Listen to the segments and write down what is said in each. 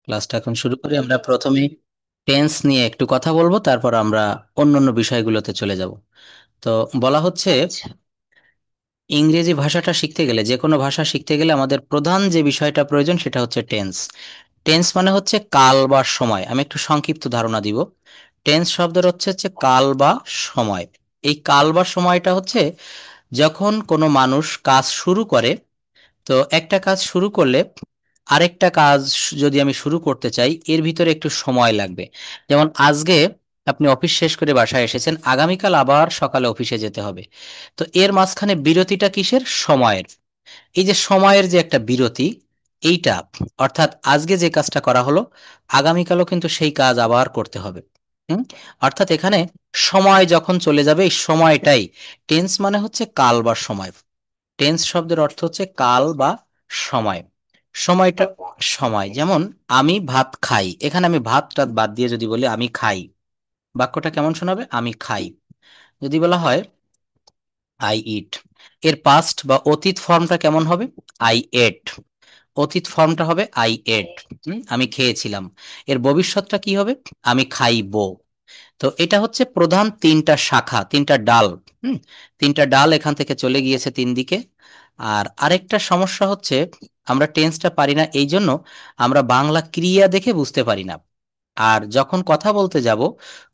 ক্লাসটা এখন শুরু করি। আমরা প্রথমে টেন্স নিয়ে একটু কথা বলবো, তারপর আমরা অন্যান্য বিষয়গুলোতে চলে যাব। তো বলা হচ্ছে আচ্ছা। ইংরেজি ভাষাটা শিখতে গেলে, যে কোনো ভাষা শিখতে গেলে আমাদের প্রধান যে বিষয়টা প্রয়োজন সেটা হচ্ছে টেন্স। টেন্স মানে হচ্ছে কাল বা সময়। আমি একটু সংক্ষিপ্ত ধারণা দিব। টেন্স শব্দের হচ্ছে কাল বা সময়। এই কাল বা সময়টা হচ্ছে যখন কোনো মানুষ কাজ শুরু করে। তো একটা কাজ শুরু করলে আরেকটা কাজ যদি আমি শুরু করতে চাই, এর ভিতরে একটু সময় লাগবে। যেমন আজকে আপনি অফিস শেষ করে বাসায় এসেছেন, আগামীকাল আবার সকালে অফিসে যেতে হবে। তো এর মাঝখানে বিরতিটা কিসের? সময়ের। এই যে সময়ের যে একটা বিরতি, এইটা অর্থাৎ আজকে যে কাজটা করা হলো, আগামীকালও কিন্তু সেই কাজ আবার করতে হবে। হুম। অর্থাৎ এখানে সময় যখন চলে যাবে, এই সময়টাই টেন্স মানে হচ্ছে কাল বা সময়। টেন্স শব্দের অর্থ হচ্ছে কাল বা সময়। সময়টা সময়, যেমন আমি ভাত খাই, এখানে আমি ভাতটা বাদ দিয়ে যদি বলি আমি খাই, বাক্যটা কেমন শোনাবে? আমি খাই। যদি বলা হয় আই ইট, এর পাস্ট বা অতীত ফর্মটা কেমন হবে? I ate. অতীত ফর্মটা হবে আই এট, আমি খেয়েছিলাম। এর ভবিষ্যৎটা কি হবে? আমি খাইবো। তো এটা হচ্ছে প্রধান তিনটা শাখা, তিনটা ডাল। হুম। তিনটা ডাল এখান থেকে চলে গিয়েছে তিন দিকে। আর আরেকটা সমস্যা হচ্ছে আমরা টেন্সটা পারি না, এই জন্য আমরা বাংলা ক্রিয়া দেখে বুঝতে পারি না। আর যখন কথা বলতে যাব,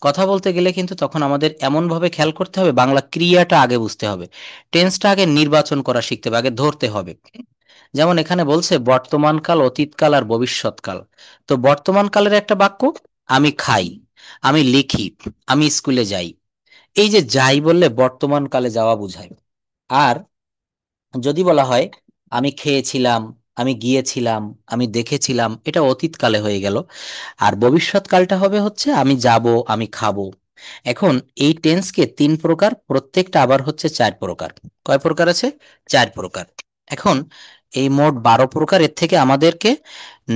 কথা বলতে গেলে কিন্তু তখন আমাদের এমন ভাবে খেয়াল করতে হবে, বাংলা ক্রিয়াটা আগে বুঝতে হবে। টেন্সটা আগে নির্বাচন করা শিখতে হবে, আগে ধরতে হবে। যেমন এখানে বলছে বর্তমানকাল, অতীতকাল আর ভবিষ্যৎকাল। তো বর্তমানকালের একটা বাক্য, আমি খাই, আমি লিখি, আমি স্কুলে যাই। এই যে যাই বললে বর্তমান কালে যাওয়া বোঝায়। আর যদি বলা হয় আমি খেয়েছিলাম, আমি গিয়েছিলাম, আমি দেখেছিলাম, এটা অতীতকালে হয়ে গেল। আর ভবিষ্যৎকালটা হবে হচ্ছে আমি যাব, আমি খাবো। এখন এই টেন্সকে তিন প্রকার, প্রত্যেকটা আবার হচ্ছে চার প্রকার। কয় প্রকার আছে? চার প্রকার। এখন এই মোট 12 প্রকার, এর থেকে আমাদেরকে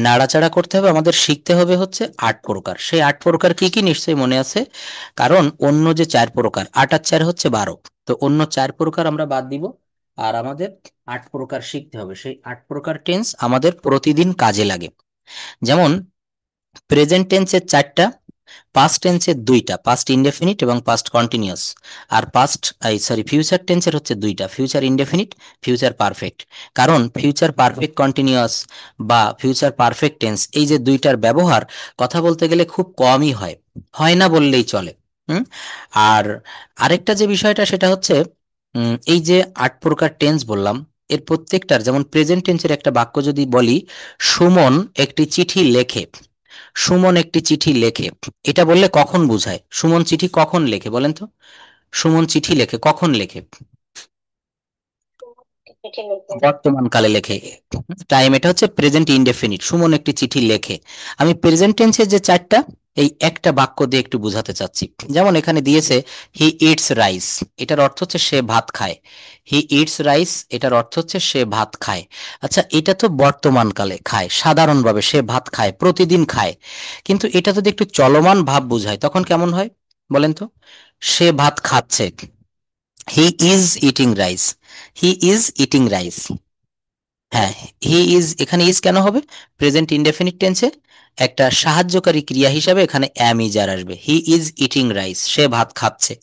নাড়াচাড়া করতে হবে, আমাদের শিখতে হবে হচ্ছে 8 প্রকার। সেই 8 প্রকার কি কি নিশ্চয়ই মনে আছে, কারণ অন্য যে 4 প্রকার, 8 আর 4 হচ্ছে 12। তো অন্য 4 প্রকার আমরা বাদ দিব, আর আমাদের 8 প্রকার শিখতে হবে। সেই 8 প্রকার টেন্স আমাদের প্রতিদিন কাজে লাগে। যেমন প্রেজেন্ট টেন্সের 4টা, পাস্ট টেন্সের 2টা, পাস্ট ইনডেফিনিট এবং পাস্ট কন্টিনিউয়াস। আর ফিউচার টেন্সের হচ্ছে 2টা, ফিউচার ইনডেফিনিট, ফিউচার পারফেক্ট। কারণ ফিউচার পারফেক্ট কন্টিনিউয়াস বা ফিউচার পারফেক্ট টেন্স, এই যে দুইটার ব্যবহার কথা বলতে গেলে খুব কমই হয়, হয় না বললেই চলে। হুম। আর আরেকটা যে বিষয়টা সেটা হচ্ছে এই যে 8 প্রকার টেন্স বললাম, এর প্রত্যেকটার, যেমন প্রেজেন্ট টেন্সের একটা বাক্য যদি বলি, সুমন একটি চিঠি লেখে। সুমন একটি চিঠি লেখে, এটা বললে কখন বোঝায়? সুমন চিঠি কখন লেখে বলেন তো? সুমন চিঠি লেখে কখন লেখে? চিঠি লিখে। বর্তমান কালে লেখে। টাইম, এটা হচ্ছে প্রেজেন্ট ইনডেফিনিট। সুমন একটি চিঠি লেখে। আমি প্রেজেন্ট টেন্সের যে 4টা, এই একটা বাক্য দিয়ে একটু বোঝাতে চাচ্ছি। যেমন এখানে দিয়েছে হি ইটস রাইস, এটার অর্থ হচ্ছে সে ভাত খায়। হি ইটস রাইস, এটার অর্থ হচ্ছে সে ভাত খায়। আচ্ছা, এটা তো বর্তমান কালে খায়, সাধারণভাবে সে ভাত খায়, প্রতিদিন খায়। কিন্তু এটা যদি একটু চলমান ভাব বোঝায় তখন কেমন হয় বলেন তো? সে ভাত খাচ্ছে। হি is eating rice. He is eating rice. হ্যাঁ, হি ইজ, এখানে ইজ কেন হবে? প্রেজেন্ট ইনডেফিনিট টেন্সে একটা সাহায্যকারী ক্রিয়া হিসাবে এখানে অ্যাম ইজ আর আসবে। হি ইজ ইটিং রাইস, সে ভাত খাচ্ছে।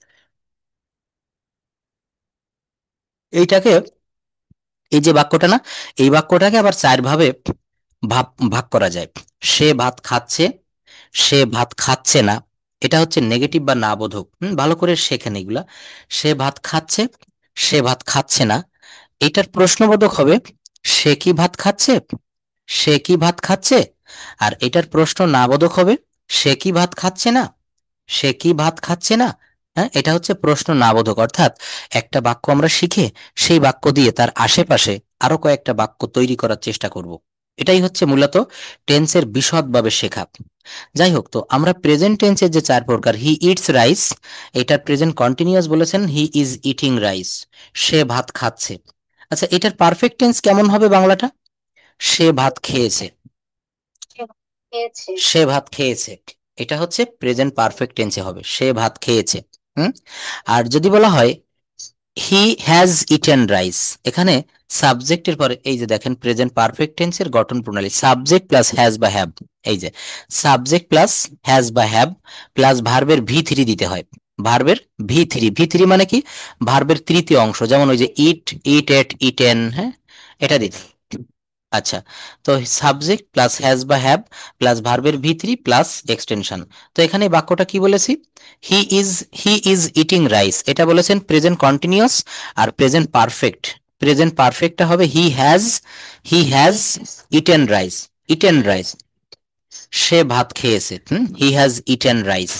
এইটাকে, এই যে বাক্যটা না, এই বাক্যটাকে আবার চার ভাবে ভাগ ভাগ করা যায়। সে ভাত খাচ্ছে, সে ভাত খাচ্ছে না, এটা হচ্ছে নেগেটিভ বা না বোধক। ভালো করে শেখেন এগুলা। সে ভাত খাচ্ছে, সে ভাত খাচ্ছে না, এটার প্রশ্নবোধক হবে সে কি ভাত খাচ্ছে, সে কি ভাত খাচ্ছে। আর এটার প্রশ্ন না বোধক হবে সে কি ভাত খাচ্ছে না, সে কি ভাত খাচ্ছে না। হ্যাঁ, এটা হচ্ছে প্রশ্ন না বোধক। অর্থাৎ একটা বাক্য আমরা শিখে সেই বাক্য দিয়ে তার আশেপাশে আরো কয়েকটা বাক্য তৈরি করার চেষ্টা করব। এটাই হচ্ছে মূলত টেন্সের বিশদভাবে শেখা। যাই হোক, তো আমরা প্রেজেন্ট টেন্সের যে 4 প্রকার, হি ইটস রাইস, এটার প্রেজেন্ট কন্টিনিউয়াস বলেছেন হি ইজ ইটিং রাইস, সে ভাত খাচ্ছে। আচ্ছা, এটার পারফেক্ট টেন্স কেমন হবে বাংলাটা? সে ভাত খেয়েছে। সে খেয়েছে। সে ভাত খেয়েছে, এটা হচ্ছে প্রেজেন্ট পারফেক্ট টেন্সে হবে, সে ভাত খেয়েছে। হুম। আর যদি বলা হয় হি হ্যাজ ইটেন রাইস, এখানে সাবজেক্টের পরে এই যে দেখেন প্রেজেন্ট পারফেক্ট টেন্সের গঠন প্রণালী, সাবজেক্ট প্লাস হ্যাজ বা হ্যাভ, এই যে সাবজেক্ট প্লাস হ্যাজ বা হ্যাভ প্লাস ভার্বের ভি থ্রি দিতে হয়। ভার্বের ভি থ্রি, ভি থ্রি মানে কি, ভার্বের তৃতীয় অংশ, যেমন ওই যে ইট, ইট এট, ইটেন, হ্যাঁ, এটা দিতে। আচ্ছা, তো সাবজেক্ট প্লাস হ্যাজ বা হ্যাভ প্লাস ভার্বের ভি থ্রি প্লাস এক্সটেনশন। তো এখানে বাক্যটা কি বলেছি, he is, he is eating rice, এটা বলেছেন প্রেজেন্ট কন্টিনিউয়াস আর প্রেজেন্ট পারফেক্ট। প্রেজেন্ট পারফেক্টটা হবে he has eaten rice, eaten rice, সে ভাত খেয়েছে, হি হ্যাজ ইটেন রাইস।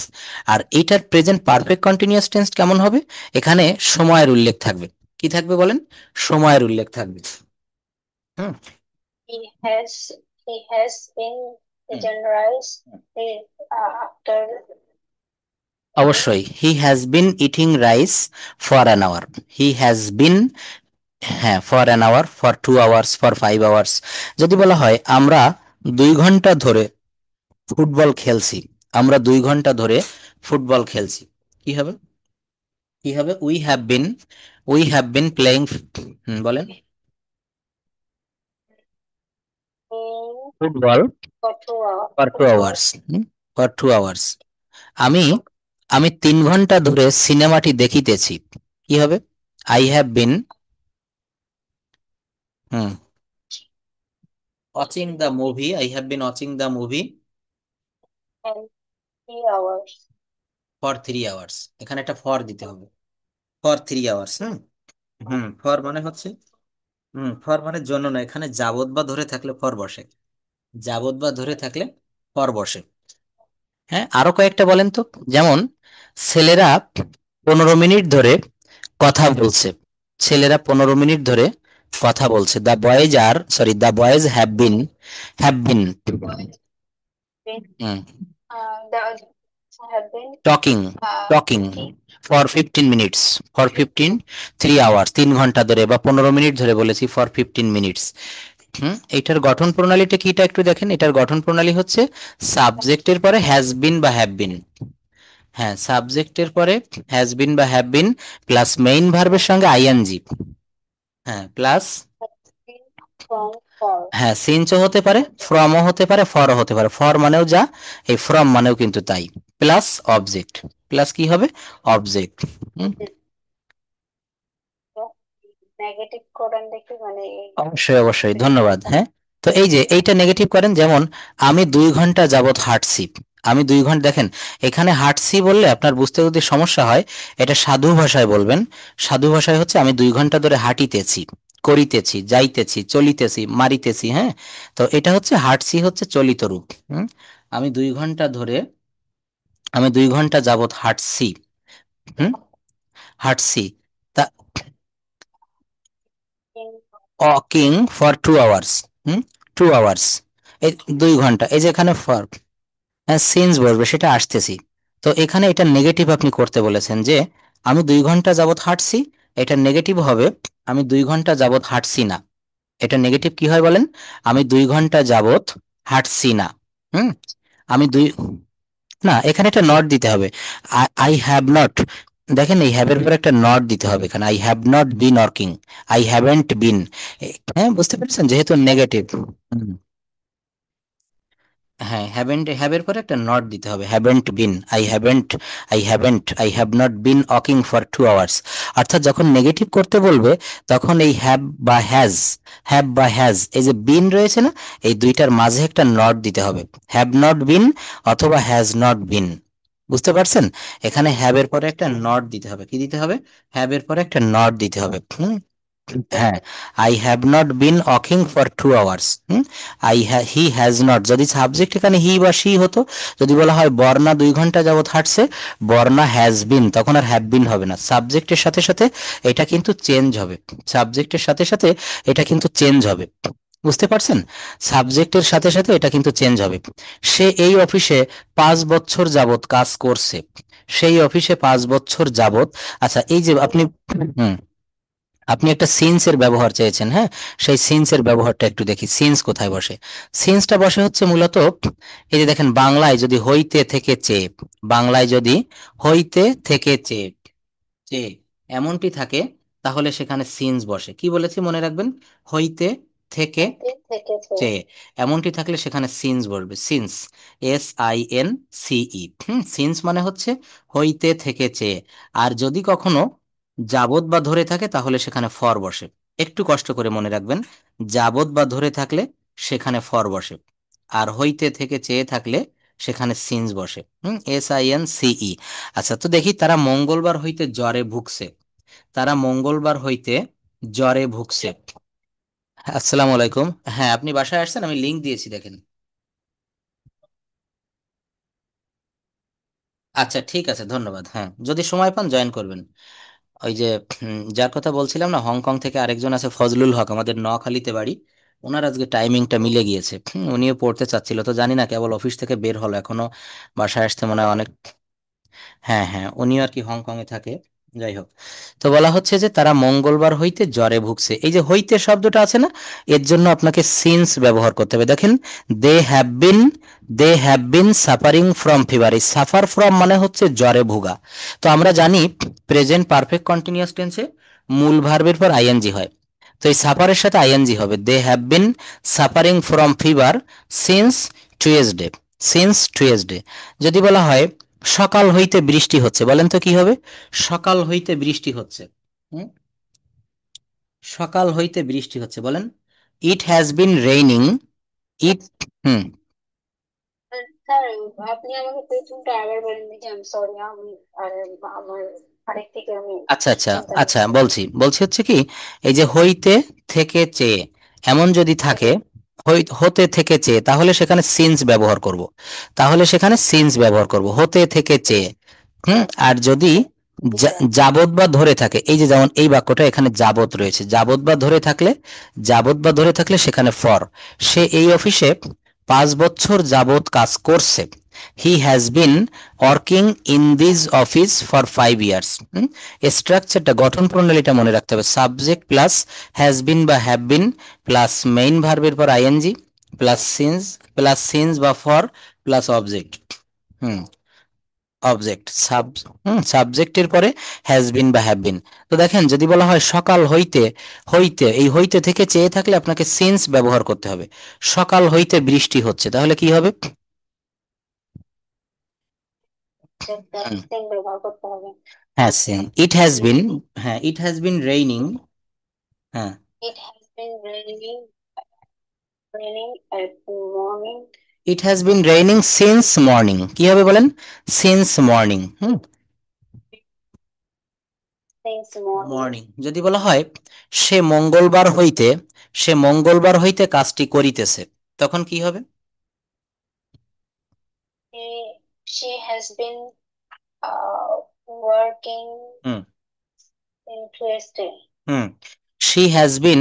আর এইটার প্রেজেন্ট পারফেক্ট কন্টিনিউয়াস টেন্স কেমন হবে, এখানে সময়ের উল্লেখ থাকবে। কি থাকবে বলেন, সময়ের উল্লেখ থাকবে। হুম He has he has been hmm, generalized after অবশ্যই he has been eating rice for an hour, he has been, হ্যাঁ, for an hour, for 2 hours, for 5 hours. যদি বলা হয় আমরা 2 ঘন্টা ধরে ফুটবল খেলছি, আমরা 2 ঘন্টা ধরে ফুটবল খেলছি, কি হবে, কি হবে, উই হ্যাভ বিন প্লেইং, বলেন, him ফুটবল for 2 hours. For two For two hours, hours. For 2 hours. আমি আমি 3 ঘন্টা ধরে সিনেমাটি দেখিতেছি, কি হবে, I have been, hmm, watching the movie, I have been watching the movie And 3 hours. For 3 hours, এখানে একটা ফর দিতে হবে, for 3 hours. Hmm hmm for মানে হচ্ছে, ফর মানে জন্য না, এখানে যাবত বা ধরে থাকলে ফর বসে, যাবত বা ধরে থাকলে ফর বসে। হ্যাঁ, আরো কয়েকটা বলেন তো, যেমন ছেলেরা 15 মিনিট ধরে কথা বলছে, ছেলেরা 15 মিনিট ধরে কথা বলছে, the boys are, sorry, the boys have been Been the have been talking, talking talking for 15 minutes, for 3 hours, 3 ঘন্টা ধরে বা 15 মিনিট ধরে বলেছি, ফর 15 মিনিটস। এইটার গঠন প্রণালীটা কিটা একটু দেখেন, এটার গঠন প্রণালী হচ্ছে সাবজেক্টের পরে হ্যাজ বিন বা হ্যাভ বিন, হ্যাঁ, সাবজেক্টের পরে হ্যাজ বিন বা হ্যাভ বিন প্লাস মেইন ভার্বের সঙ্গে আইএনজি, হ্যাঁ, plus, has been from for. হ্যাঁ, সিঞ্চও হতে পারে, ফ্রমও হতে পারে, ফরও হতে পারে, ফর মানেও যা, এই ফ্রম মানেও কিন্তু তাই, প্লাস অবজেক্ট, প্লাস কি হবে, অবজেক্ট। নেগেটিভ করেন দেখি মানে অবশ্যই অবশ্যই, ধন্যবাদ, হ্যাঁ। তো এই যে এইটা নেগেটিভ করেন, যেমন আমি 2 ঘন্টা যাবত হাঁটছি, আমি 2 ঘন্টা, দেখেন এখানে হাঁটছি বললে আপনার বুঝতে যদি সমস্যা হয়, এটা সাধু ভাষায় বলবেন। সাধু ভাষায় হচ্ছে আমি 2 ঘন্টা ধরে হাঁটিতেছি, করিতেছি, যাইতেছি, চলিতেছি, মারিতেছি, হ্যাঁ। তো এটা হচ্ছে হাঁটছি হচ্ছে চলিত রূপ। আমি 2 ঘন্টা ধরে, আমি 2 ঘন্টা যাবত হাঁটছি, হুম, হাঁটছি, তা in walking for 2 hours, 2 hours, এই 2 ঘন্টা, এই যে এখানে ফর, হ্যাঁ, সিন্স বসবে, সেটা আসতেছি। তো এখানে এটা নেগেটিভ আপনি করতে বলেছেন যে আমি 2 ঘন্টা যাবত হাঁটছি, এটা নেগেটিভ হবে আমি 2 ঘন্টা যাবত হাঁটছি না। এটা নেগেটিভ কি হয় বলেন, আমি 2 ঘন্টা যাবত হাঁটছি না। হুম আমি দুই, না, এখানে একটা নট দিতে হবে, আই হ্যাভ নট, দেখেন এই হ্যাভের পর একটা নট দিতে হবে এখানে, I have not been working, I haven't been, হ্যাঁ, বুঝতে পেরেছেন, যেহেতু নেগেটিভ। হ্যাঁ, হ্যাভেন্ট, হ্যাভের পরে একটা নট দিতে হবে, haven't been, I have not been walking for 2 hours. অর্থাৎ যখন নেগেটিভ করতে বলবে তখন এই হ্যাভ বা হ্যাজ, এই যে বিন রয়েছে না, এই দুইটার মাঝে একটা নট দিতে হবে, হ্যাভ নট বিন অথবা হ্যাজ নট বিন, বুঝতে পারছেন, এখানে হ্যাভের পরে একটা নট দিতে হবে, কি দিতে হবে, হ্যাভের পরে একটা নট দিতে হবে। হ্যাঁ, I have not been walking for 2 hours, he has not, যদি সাবজেক্ট এখানে হি বা শি হতো, যদি বলা হয় বর্ণা 2 ঘন্টা যাবত হাঁটছে, বর্ণা হ্যাজ বিন, তখন আর হ্যাভ বিন হবে না, সাবজেক্টের সাথে সাথে এটা কিন্তু চেঞ্জ হবে, সাবজেক্টের সাথে সাথে এটা কিন্তু চেঞ্জ হবে, বুঝতে পারছেন, সাবজেক্টের সাথে সাথে এটা কিন্তু চেঞ্জ হবে। সে এই অফিসে 5 বছর যাবত কাজ করছে, সেই অফিসে 5 বছর যাবত, আচ্ছা, এই যে আপনি, হুম আপনি একটা সিন্স এর ব্যবহার চেয়েছেন, হ্যাঁ, সেই সিন্স এর ব্যবহারটা একটু দেখি, সিন্স কোথায় বসে, সিন্সটা বসে হচ্ছে মূলত, এই যে দেখেন বাংলায় যদি হইতে থেকে চেয়ে, বাংলায় যদি হইতে থেকে চেয়ে, চেয়ে এমনটি থাকে, তাহলে সেখানে সিন্স বসে। কি বলেছি মনে রাখবেন? হইতে থেকে হইতে থেকেছে। চেয়ে, এমনটি থাকলে সেখানে সিন্স বসবে, সিন্স, SINCE। সিন্স মানে হচ্ছে হইতে থেকে চেয়ে। আর যদি কখনো যাবত বা ধরে থাকে তাহলে সেখানে ফর বসে। একটু কষ্ট করে মনে রাখবেন, যাবত বা ধরে থাকলে সেখানে ফর বসে, আর হইতে থেকে চেয়ে থাকলে সেখানে সিন্স বসে। SINCE। আচ্ছা, তো দেখি, তারা মঙ্গলবার হইতে জ্বরে ভুগছে। তারা মঙ্গলবার হইতে জ্বরে ভুগছে। আসসালামু আলাইকুম। হ্যাঁ, আপনি বাসায় আসছেন, আমি লিংক দিয়েছি, দেখেন। আচ্ছা, ঠিক আছে, ধন্যবাদ। হ্যাঁ, যদি সময় পান জয়েন করবেন। ওই যে যার কথা বলছিলাম না, হংকং থেকে আরেকজন আছে, ফজলুল হক, আমাদের নোয়াখালীতে বাড়ি। ওনার আজকে টাইমিংটা মিলে গিয়েছে। উনিও পড়তে চাচ্ছিল, তো জানি না, কেবল অফিস থেকে বের হলো এখনো, বাসায় আসতে মনে হয় অনেক। হ্যাঁ হ্যাঁ, উনিও আর কি হংকং এ থাকে। যাই হোক, তো বলা হচ্ছে যে তারা মঙ্গলবার হইতে জ্বরে ভুগছে। এই যে হইতে শব্দটা আছে না, এর জন্য আপনাকে সিন্স ব্যবহার করতে হবে। দেখেন, they have been, they have been suffering from fever. এই সাফার ফ্রম মানে হচ্ছে জ্বরে ভোগা। তো আমরা জানি প্রেজেন্ট পারফেক্ট কন্টিনিউয়াস টেন্সে মূল ভার্বের পর আইএনজি হয়। তো এই সাফারের সাথে আইএনজি হবে, they have been suffering from fever since Tuesday, since Tuesday. যদি বলা হয় সকাল হইতে বৃষ্টি হচ্ছে, বলেন তো কি হবে? সকাল হইতে বৃষ্টি হচ্ছে। হুম? সকাল হইতে বৃষ্টি হচ্ছে, বলেন। ইট has been raining. It. Hmm. Sir, আপনি আমাকে প্রশ্নটা আবার বলেন দেখি। আমি সরি, আমি আর আমার আরেক থেকে আমি আচ্ছা আচ্ছা শুনতে আচ্ছা, পাচ্ছি না। বলছি বলছি হচ্ছে কি, এই যে হইতে থেকে চেয়ে, এমন যদি থাকে, হতে থেকে চেয়ে, তাহলে সেখানে সিন্স ব্যবহার করব। তাহলে সেখানে সিন্স ব্যবহার করব, হতে থেকে চেয়ে। আর যদি জি স্যার। যাবত বা ধরে থাকে, এই যে যেমন এই বাক্যটা, এখানে যাবত রয়েছে, যাবত বা ধরে থাকলে, যাবত বা ধরে থাকলে সেখানে ফর। সে এই অফিসে 5 বছর যাবত কাজ করছে। হি has been working in this office for 5 years. স্ট্রাকচারটা, গঠন প্রণালীটা মনে রাখতে হবে, সাবজেক্ট প্লাস হ্যাজ বিন বা হ্যাভ বিন প্লাস মেইন ভার্বের পর আইএনজি প্লাস সিন্স বা for plus object. Hmm, object সাবজেক্টের পরে হ্যাজ বিন বা হ্যাভ বিন। তো দেখেন, যদি বলা হয় সকাল হইতে, হইতে, এই হইতে থেকে চেয়ে থাকলে আপনাকে সিন্স ব্যবহার করতে হবে। সকাল হইতে বৃষ্টি হচ্ছে, তাহলে কি হবে? হুম, সেম ব্যবহার করতে হবে। হ্যাঁ, সিন। ইট হ্যাজ বিন, হ্যাঁ, ইট হ্যাজ বিন রেইনিং। হ্যাঁ, it has been raining, raining at morning. It has been raining since morning. কি হবে বলেন? Since morning. Since morning. Morning. যদি বলা হয় সে মঙ্গলবার হইতে, সে মঙ্গলবার হইতে কাজটি করিতেছে, তখন কি হবে? She has been working হুম in Tuesday. হুম she has been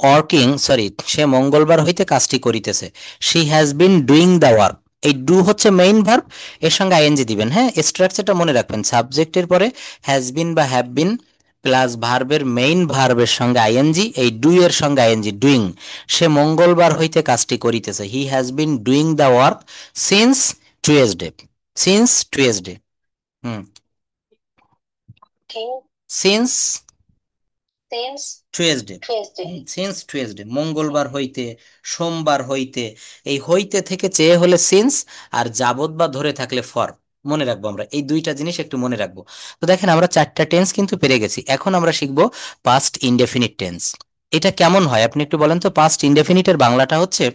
working, sorry, সে মঙ্গলবার হইতে কাজটি করিতেছে। She has been doing the work. এই ডু হচ্ছে মেইন ভার্ব, এর সঙ্গে আইএনজি দিবেন। হ্যাঁ, স্ট্রাকচারটা মনে রাখবেন, সাবজেক্টের পরে হ্যাজ বিন বা হ্যাভ বিন প্লাস ভার্বের মেইন ভার্বের সঙ্গে আইএনজি, এই ডু এর সঙ্গে আইএনজি, ডুইং। সে মঙ্গলবার হইতে কাজটি করিতেছে, হি has been doing the work since Tuesday, since Tuesday. Hmm, Okay, since since Tuesday. Tuesday. Since Tuesday, মঙ্গলবার হইতে, সোমবার হইতে। এই হইতে থেকে চেয়ে হলে সিন্স, আর যাবত বা ধরে থাকলে ফর। মনে রাখবো আমরা এই দুইটা জিনিস, একটু মনে রাখবো। তো দেখেন, আমরা 4টা টেন্স কিন্তু পেরে গেছি। এখন আমরা শিখবো পাস্ট ইনডেফিনিট টেন্স। এটা কেমন হয় আপনি একটু বলেন তো? পাস্ট ইনডেফিনিটের বাংলাটা হচ্ছে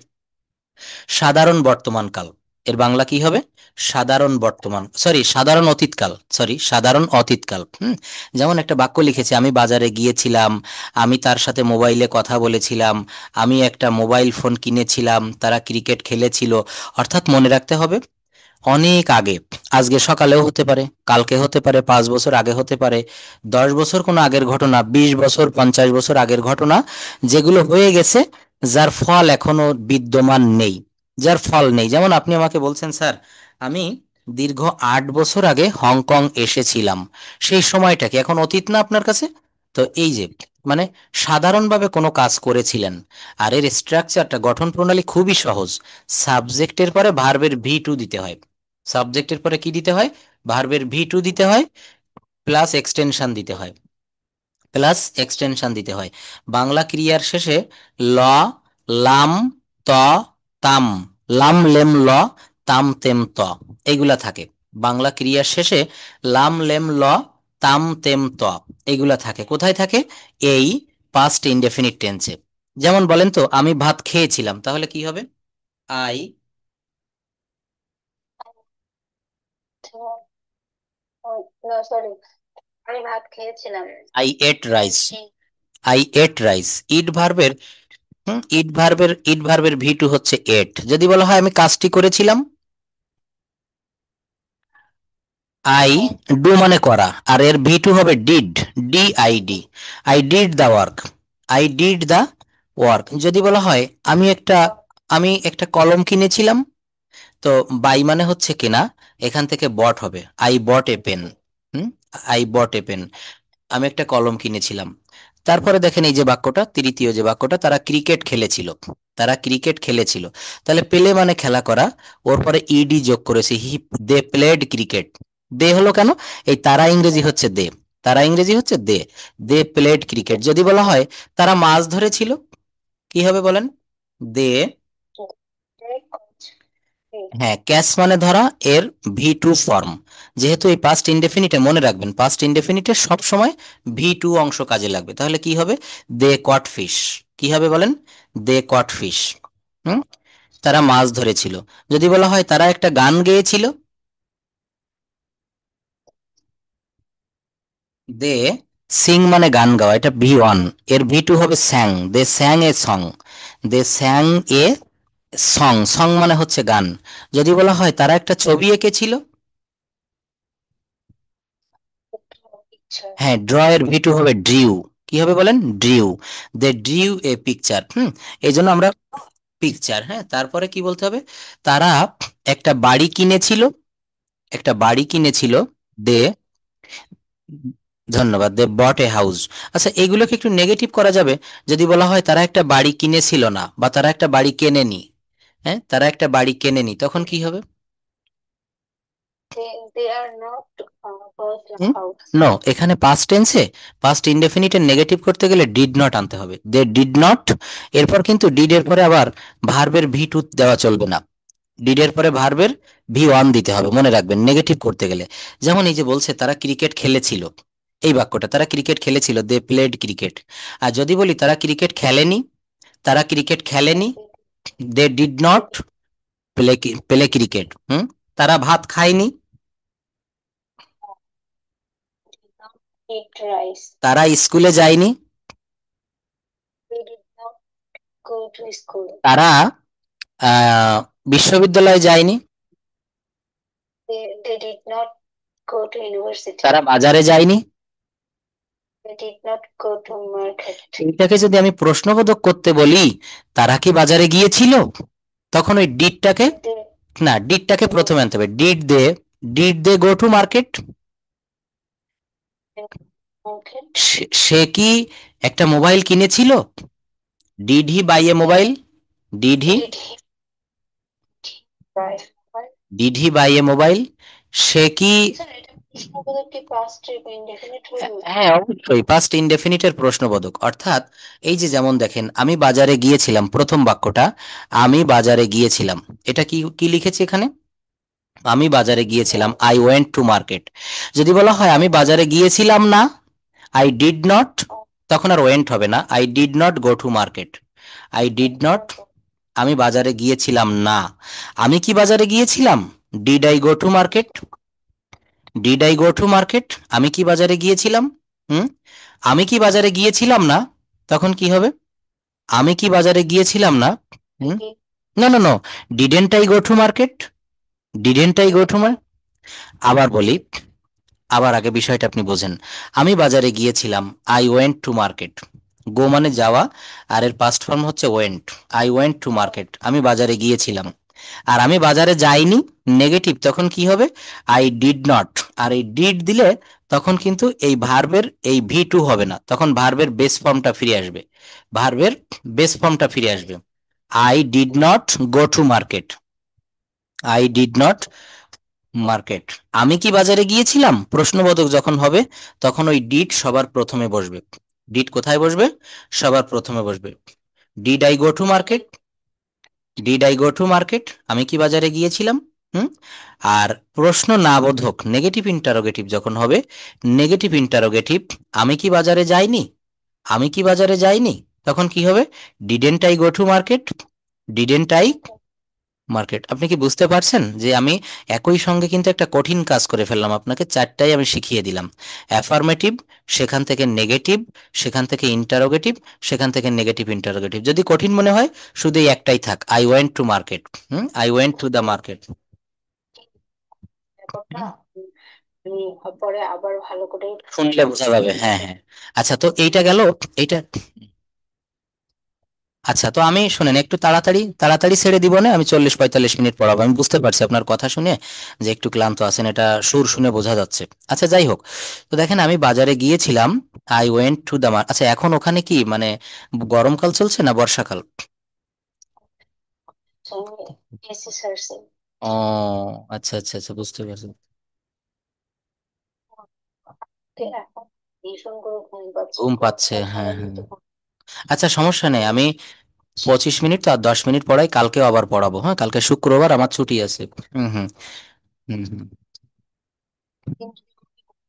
সাধারণ বর্তমানকাল। এর বাংলা কি হবে? সাধারণ বর্তমান, সরি, সাধারণ অতীতকাল, সরি, সাধারণ অতীতকাল। যেমন একটা বাক্য লিখেছি, আমি বাজারে গিয়েছিলাম, আমি তার সাথে মোবাইলে কথা বলেছিলাম, আমি একটা মোবাইল ফোন কিনেছিলাম, তারা ক্রিকেট খেলেছিল। অর্থাৎ মনে রাখতে হবে অনেক আগে, আজকে সকালেও হতে পারে, কালকে হতে পারে, 5 বছর আগে হতে পারে, 10 বছর কোনো আগের ঘটনা, 20 বছর, 50 বছর আগের ঘটনা, যেগুলো হয়ে গেছে, যার ফল এখনো বিদ্যমান নেই, যার ফল নেই। যেমন আপনি আমাকে বলছেন, স্যার, আমি দীর্ঘ 8 বছর আগে হংকং এসেছিলাম, সেই সময়টা কি এখন অতীত না আপনার কাছে? তো এই যে, মানে সাধারণভাবে কোনো কাজ করেছিলেন। আর এর স্ট্রাকচারটা, গঠন প্রণালী খুবই সহজ। সাবজেক্টের পরে ভার্বের V2 দিতে হয়, সাবজেক্টের পরে কি দিতে হয়? ভার্বের V2 দিতে হয়, প্লাস এক্সটেনশন দিতে হয়। প্লাস এক্সটেনশন দিতে হয়। বাংলা ক্রিয়ার শেষে ল, লাম, ত, তাম, লাম লেম ল, তাম তেম ত, এইগুলা থাকে। বাংলা ক্রিয়ার শেষে লাম লেম ল, তাম তেম ত, এইগুলা থাকে। কোথায় থাকে? এই পাস্ট ইনডেফিনিট টেন্সে। যেমন বলেন তো, আমি ভাত খেয়েছিলাম, তাহলে কি হবে? আই সরি, আমি ভাত খেয়েছিলাম। I ate I rice. ই আই এট রাইস। ইট ভার্বের ভি টু হচ্ছে এট। যদি বলা হয় আমি কাজটি করেছিলাম, আই ডু মানে করা, আর এর ভি টু হবে did, D I D. I did the work, I did the work. যদি বলা হয় আমি একটা আমি একটা কলম কিনেছিলাম, তো বাই মানে হচ্ছে কেনা, এখান থেকে বট হবে, I bought a pen. Hmm, I bought a pen, আমি একটা কলম কিনেছিলাম। তারপরে দেখেন এই যে বাক্যটা, তৃতীয় যে বাক্যটা, তারা ক্রিকেট খেলেছিল, তারা ক্রিকেট খেলেছিল। তাহলে পেলে মানে খেলা করা, ওর পরে ইডি যোগ করেছে, হি, দে প্লেড ক্রিকেট। দে হলো কেন? এই তারা ইংরেজি হচ্ছে দে, তারা ইংরেজি হচ্ছে দে, দে প্লেড ক্রিকেট। যদি বলা হয় তারা মাছ ধরেছিল, কি হবে বলেন? দে, হ্যাঁ, ক্যাচ মানে ধরা, এর ভি টু ফর্ম। যেহেতু এই পাস্ট ইনডেফিনিটে, মনে রাখবেন পাস্ট ইনডেফিনিটে সব সময় ভি টু অংশ কাজে লাগবে। তাহলে কি হবে? দে কট ফিশ। কি হবে বলেন? দে কট ফিশ। হুম, তারা মাছ ধরেছিল। যদি বলা হয় তারা একটা গান গেয়েছিল, দে সিং মানে গান গাওয়া, এটা ভি ওয়ান, এর ভি টু হবে sang, they sang a song, they sang a song, song মানে হচ্ছে গান। যদি বলা হয় তারা একটা ছবি এঁকেছিল, পিকচার। হ্যাঁ, ড্র এর ভি টু হবে ড্রিউ। কি হবে বলেন? Drew, they drew a picture. এই জন্য আমরা পিকচার, হ্যাঁ। তারপরে কি বলতে হবে? তারা একটা বাড়ি কিনেছিল, একটা বাড়ি কিনেছিল, দে, ধন্যবাদ, দে বট এ হাউস। আচ্ছা, এগুলোকে একটু নেগেটিভ করা যাবে। যদি বলা হয় তারা একটা বাড়ি কিনেছিল না, বা তারা একটা বাড়ি কেনেনি, হ্যাঁ, তারা একটা বাড়ি কেনেনি, তখন কি হবে? They are not bought a হুম, house. নো, এখানে পাস্ট টেন্সে পাস্ট ইনডেফিনিটের নেগেটিভ করতে গেলে ডিড নট আনতে হবে, দে ডিড নট। এরপর কিন্তু ডিড এর পরে আবার ভার্বের ভি টু দেওয়া চলবে না, ডিড এর পরে ভার্বের ভি ওয়ান দিতে হবে, মনে রাখবেন নেগেটিভ করতে গেলে। যেমন এই যে বলছে তারা ক্রিকেট খেলেছিল, এই বাক্যটা, তারা ক্রিকেট খেলেছিল, দে প্লেড ক্রিকেট। আর যদি বলি তারা ক্রিকেট খেলেনি, তারা ক্রিকেট খেলেনি, they did not play play cricket. তারা ভাত খায়নি, Did not eat rice. তারা স্কুলে যায়নি, They did not go to school. তারা বিশ্ববিদ্যালয়ে যায়নি, They did not go to university. তারা বাজারে যায়নি। They did not go to market. এইটাকে যদি আমি প্রশ্নবোধক করতে বলি, তারা কি বাজারে গিয়েছিল, তখন ওই ডিডটাকে, They না, ডিডটাকে প্রথমে আনতে হবে। Did they go to market? did market. সে কি একটা মোবাইল কিনেছিল? Did he buy a mobile? Did he Did he buy mobile? Did he buy a mobile? সে কি, স্যার এটা প্রশ্নবোধক কি past indefinite হইল? হ্যাঁ অবশ্যই পাস্ট ইনডেফিনিটের প্রশ্নবোধক। অর্থাৎ এই যে যেমন দেখেন, আমি বাজারে গিয়েছিলাম, প্রথম বাক্যটা, আমি বাজারে গিয়েছিলাম, এটা কি কি লিখেছি এখানে? আমি বাজারে গিয়েছিলাম, আই ওয়েন্ট টু মার্কেট। যদি বলা হয় আমি বাজারে গিয়েছিলাম না, আই ডিড নট, তখন আর ওয়েন্ট হবে না, I did not go to market, I did not, আমি বাজারে গিয়েছিলাম না। আমি কি বাজারে গিয়েছিলাম? Did I go to market? Did I go to market? আমি কি বাজারে গিয়েছিলাম? হুম, আমি কি বাজারে গিয়েছিলাম না, তখন কি হবে? আমি কি বাজারে গিয়েছিলাম না। হুম, no no no, didn't I go to market? Didn't I go to market. আবার বলি, আবার আগে বিষয়টা আপনি বোঝেন। আমি বাজারে গিয়েছিলাম, আই ওয়েন্ট টু মার্কেট। গো মানে যাওয়া, আর এর পাস্ট ফর্ম হচ্ছে went. I went to market, আমি বাজারে গিয়েছিলাম। আর আমি বাজারে যাইনি, নেগেটিভ, তখন কি হবে? I did not. আর এই ডিড দিলে তখন কিন্তু এই ভার্বের এই ভি টু হবে না, তখন ভার্বের বেস ফর্মটা ফিরে আসবে, ভার্বের বেস ফর্মটা ফিরে আসবে। I did not go to market, I did not market. আমি কি বাজারে গিয়েছিলাম, প্রশ্নবোধক যখন হবে তখন ওই ডিড সবার প্রথমে বসবে। ডিড কোথায় বসবে? সবার প্রথমে বসবে। Did I go to market. Did I go to market, আমি কি বাজারে গিয়েছিলাম। হুম। আর প্রশ্ন না বোধক নেগেটিভ ইন্টারোগেটিভ যখন হবে, নেগেটিভ ইন্টারোগেটিভ, আমি কি বাজারে যাইনি, আমি কি বাজারে যাইনি, তখন কি হবে? Didn't I go to market. Didn't I market. আপনি কি বুঝতে পারছেন যে আমি একই সঙ্গে কিন্তু একটা কঠিন কাজ করে ফেললাম, আপনাকে চারটাই আমি শিখিয়ে দিলাম। অ্যাফার্মেটিভ, সেখান থেকে নেগেটিভ, সেখান থেকে ইন্টারোগেটিভ, সেখান থেকে নেগেটিভ ইন্টারোগেটিভ। যদি কঠিন মনে হয় শুধু এই একটাই থাক, I went to market. I went to the market. ব্যাপারটা আমি পরে আবার ভালো করে শুনলে বোঝা যাবে, হ্যাঁ হ্যাঁ। আচ্ছা, তো এইটা গেল। এইটা, আচ্ছা, তো আমি শুনেন একটু তাড়াতাড়ি তাড়াতাড়ি ছেড়ে দিব না, আমি 40-45 মিনিট পড়াবো, আমি বুঝতে পারছি আপনার কথা শুনে যে একটু ক্লান্ত আছেন, এটা সুর শুনে বোঝা যাচ্ছে। আচ্ছা, যাই হোক। তো দেখেন, আমি বাজারে গিয়েছিলাম, আই ওয়েন্ট টু দ্য আচ্ছা, এখন ওখানে কি মানে গরমকাল চলছে না বর্ষাকাল? এসি সার্চে ও, আচ্ছা আচ্ছা আচ্ছা, বুঝতে পারছি। এখন ভীষণ করে ঘুম পাচ্ছে, ঘুম পাচ্ছে, গতকাল হ্যাঁ সারাদিন হ্যাঁ। তো ঘুম আচ্ছা, সমস্যা নেই, পাচ্ছে। আমি 25 মিনিট তো আর 10 মিনিট পড়াই, কালকেও আবার পড়াবো, হ্যাঁ, কালকে শুক্রবার আমার ছুটি আছে। হুম হুম হুম হুম কিন্তু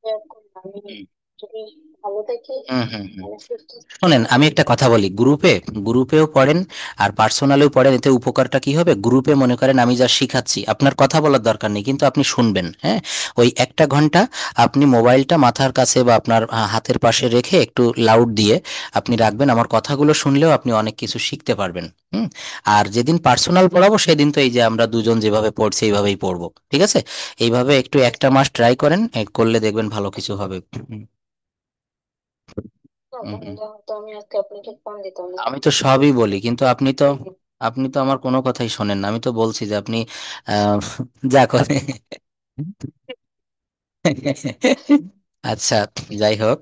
এখন আমি হুম যদি ভালো থাকি, হুম হুম হুম। মানে সুস্থ থাকি, শোনেন, আমি তাহলে একটা কথা বলি, গ্রুপে গ্রুপেও পড়েন আর পার্সোনালেও পড়েন, এতে উপকারটা কি হবে? গ্রুপে মনে করেন আমি যা শিখাচ্ছি, আপনার কথা বলার দরকার নেই, কিন্তু আপনি শুনবেন, হ্যাঁ। ওই 1টা ঘন্টা আপনি মোবাইলটা মাথার কাছে বা আপনার হাতের পাশে রেখে একটু লাউড দিয়ে আপনি রাখবেন, আমার কথাগুলো শুনলেও আপনি অনেক কিছু শিখতে পারবেন। হুম। আর যেদিন পার্সোনাল পড়াবো সেদিন তো এই যে আমরা দুজন যেভাবে পড়ছি এইভাবেই পড়বো, ঠিক আছে? এইভাবে একটু একটা মাস ট্রাই করেন, করলে দেখবেন ভালো কিছু হবে। হুম হুম হুম। তাহলে হয়তো আমি আজকে আপনাকে ফোন দিতাম না। আমি তো সবই বলি, কিন্তু আপনি তো আমার কোনো কথাই শোনেন না। আমি তো বলছি যে আপনি আহ, যা করে। আচ্ছা, যাই হোক,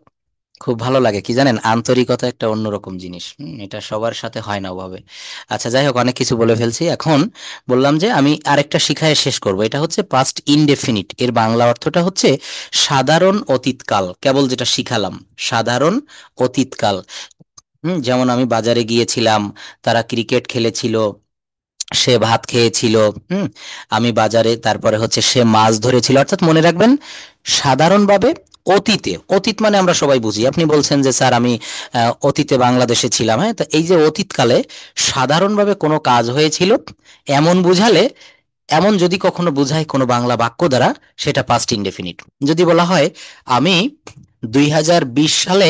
খুব ভালো লাগে কি জানেন, আন্তরিকতা একটা অন্যরকম জিনিস। এটা সবার সাথে হয় না ওভাবে। আচ্ছা, যাই হোক, অনেক কিছু বলে ফেলছি এখন। বললাম যে আমি আরেকটা শিখায় শেষ করব, এটা হচ্ছে পাস্ট ইনডেফিনিট, এর বাংলা অর্থটা হচ্ছে সাধারণ অতীতকাল। কেবল যেটা শিখালাম, সাধারণ অতীতকাল। যেমন আমি বাজারে গিয়েছিলাম, তারা ক্রিকেট খেলেছিল, সে ভাত খেয়েছিল। হুম। আমি বাজারে, তারপরে হচ্ছে সে মাছ ধরেছিল, অর্থাৎ মনে রাখবেন, সাধারণভাবে অতীতে, অতীত মানে আমরা সবাই বুঝি, আপনি বলছেন যে স্যার আমি অতীতে বাংলাদেশে ছিলাম, হ্যাঁ, তো এই যে অতীতকালে সাধারণভাবে কোনো কাজ হয়েছিল এমন বুঝালে, এমন যদি কখনো বোঝায় কোনো বাংলা বাক্য দ্বারা, সেটা পাস্ট ইনডেফিনিট। যদি বলা হয় আমি 2020 সালে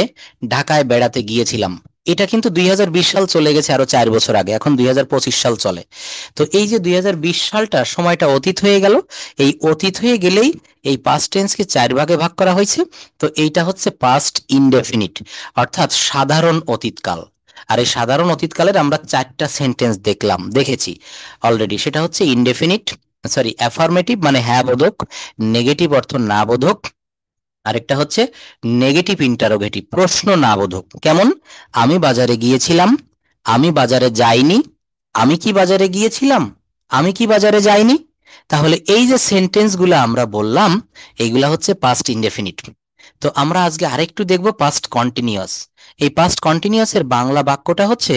ঢাকায় বেড়াতে গিয়েছিলাম, এটা কিন্তু 2020 সাল চলে গেছে আরো 4 বছর আগে, এখন 2025 সাল চলে। তো এই যে 2020 সালটা, সময়টা অতীত হয়ে গেল, এই অতীত হয়ে গেলেই এই পাস্ট টেন্সকে 4 ভাগে ভাগ করা হয়েছে। তো এইটা হচ্ছে পাস্ট ইনডেফিনিট, অর্থাৎ সাধারণ অতীতকাল। আর এই সাধারণ অতীতকালের আমরা 4টা সেন্টেন্স দেখেছি অলরেডি। সেটা হচ্ছে ইনডেফিনিট, সরি অ্যাফার্মেটিভ মানে হ্যাঁ বোধক, নেগেটিভ অর্থ না বোধক, আরেকটা হচ্ছে নেগেটিভ ইন্টারোগেটিভ প্রশ্ন না বোধক। কেমন? আমি বাজারে গিয়েছিলাম, আমি বাজারে যাইনি, আমি কি বাজারে গিয়েছিলাম, আমি কি বাজারে যাইনি। তাহলে এই যে সেন্টেন্সগুলো আমরা বললাম, এইগুলা হচ্ছে পাস্ট ইনডেফিনিট। তো আমরা আজকে আরেকটু দেখব পাস্ট কন্টিনিউয়াস। এই পাস্ট কন্টিনিউয়াস এর বাংলা বাক্যটা হচ্ছে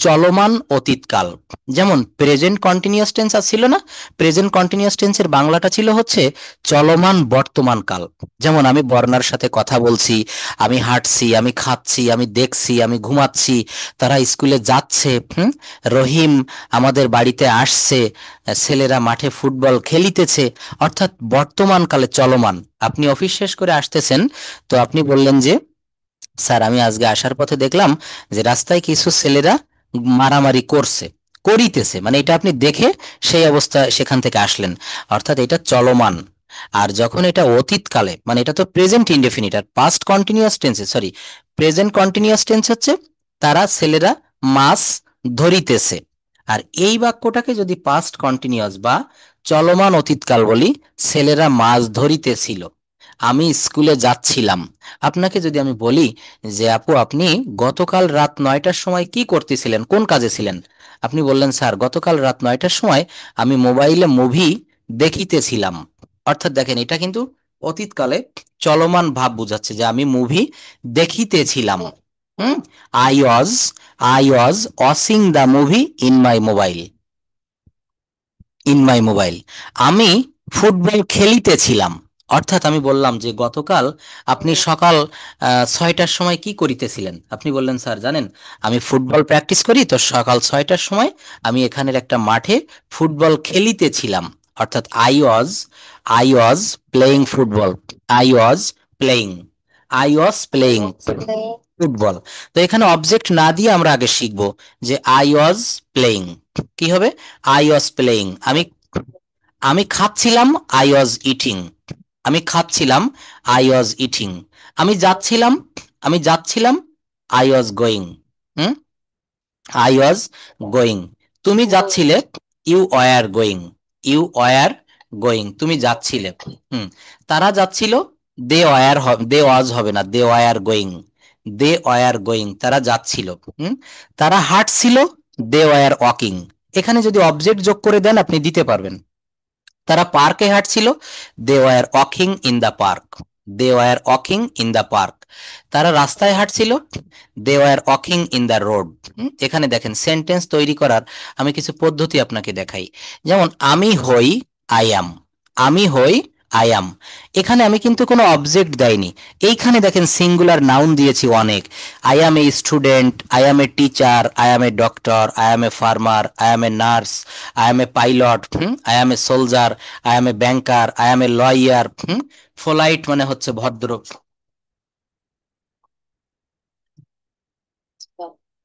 চলমান অতীতকাল। যেমন প্রেজেন্ট কন্টিনিউয়াস টেন্স ছিল না, প্রেজেন্ট কন্টিনিউয়াস টেন্সের বাংলাটা ছিল হচ্ছে চলমান বর্তমান কাল। যেমন আমি বর্ণার সাথে কথা বলছি, আমি হাঁটছি, আমি খাচ্ছি, আমি দেখছি, আমি ঘুমাচ্ছি, তারা স্কুলে যাচ্ছে। রহিম আমাদের বাড়িতে আসছে, ছেলেরা মাঠে ফুটবল খেলিতেছে। অর্থাৎ বর্তমান কালে চলমান। আপনি অফিস শেষ করে আসতেছেন, তো আপনি বললেন যে স্যার আমি আজকে আসার পথে দেখলাম যে রাস্তায় কিছু ছেলেরা মারামারি করিতেছে, মানে এটা আপনি দেখে সেই অবস্থা সেখান থেকে আসলেন, অর্থাৎ এটা চলমান। আর যখন এটা অতীতকালে, মানে এটা তো প্রেজেন্ট ইনডেফিনিট, আর পাস্ট কন্টিনিউয়াস টেন্সে, সরি, প্রেজেন্ট কন্টিনিউয়াস টেন্স হচ্ছে তারা ছেলেরা মাছ ধরিতেছে। আর এই বাক্যটাকে যদি পাস্ট কন্টিনিউয়াস বা চলমান অতীতকাল বলি, ছেলেরা মাছ ধরিতেছিল, আমি স্কুলে যাচ্ছিলাম। আপনাকে যদি আমি বলি যে আপু আপনি গতকাল রাত 9টার সময় কি করতেছিলেন, কোন কাজে ছিলেন, আপনি বললেন স্যার গতকাল রাত 9টার সময় আমি মোবাইলে মুভি দেখিতেছিলাম। অর্থাৎ দেখেন এটা কিন্তু অতীতকালে চলমান ভাব বোঝাচ্ছে যে আমি মুভি দেখিতেছিলাম। হুম। I was I was watching the movie in my mobile. আমি ফুটবল খেলিতেছিলাম। অর্থাৎ আমি বললাম যে গতকাল আপনি সকাল 6টার সময় কি করিতেছিলেন, আপনি বললেন স্যার জানেন আমি ফুটবল প্র্যাকটিস করি, তো সকাল 6টার সময় আমি এখানের একটা মাঠে ফুটবল খেলিতেছিলাম। অর্থাৎ I was playing football. I was playing I was playing football. তো এখানে অবজেক্ট না দিয়ে আমরা আগে শিখবো যে আই ওয়াজ প্লেয়িং কি হবে। আই ওয়াজ প্লেয়িং, আমি আমি খাচ্ছিলাম। I was eating. আমি খাচ্ছিলাম। I was eating. আমি যাচ্ছিলাম। আমি যাচ্ছিলাম। I was going. হুম। I was going. তুমি যাচ্ছিলে। You were going. You were going, তুমি যাচ্ছিলে। হুম। তারা যাচ্ছিল। দে ওয়াজ হবে না, they were going. They were going, তারা যাচ্ছিল। হুম। তারা হাঁটছিল। They were walking. এখানে যদি অবজেক্ট যোগ করে দেন আপনি দিতে পারবেন। তারা পার্কে হাঁটছিল। They were walking in the park. They were walking in the park. তারা রাস্তায় হাঁটছিল। They were walking in the road. এখানে দেখেন সেন্টেন্স তৈরি করার আমি কিছু পদ্ধতি আপনাকে দেখাই। যেমন আমি হই, আই অ্যাম। আমি হই, আই অ্যাম। এখানে আমি কিন্তু কোনো অবজেক্ট দেয়নি। এইখানে দেখেন সিঙ্গুলার নাউন দিয়েছি অনেক। I am a student, I am a teacher, I am a doctor, I am a farmer, I am a nurse, I am a pilot, I am a soldier, I am A banker, I am a lawyer. ফোলাইট মানে হচ্ছে ভদ্র।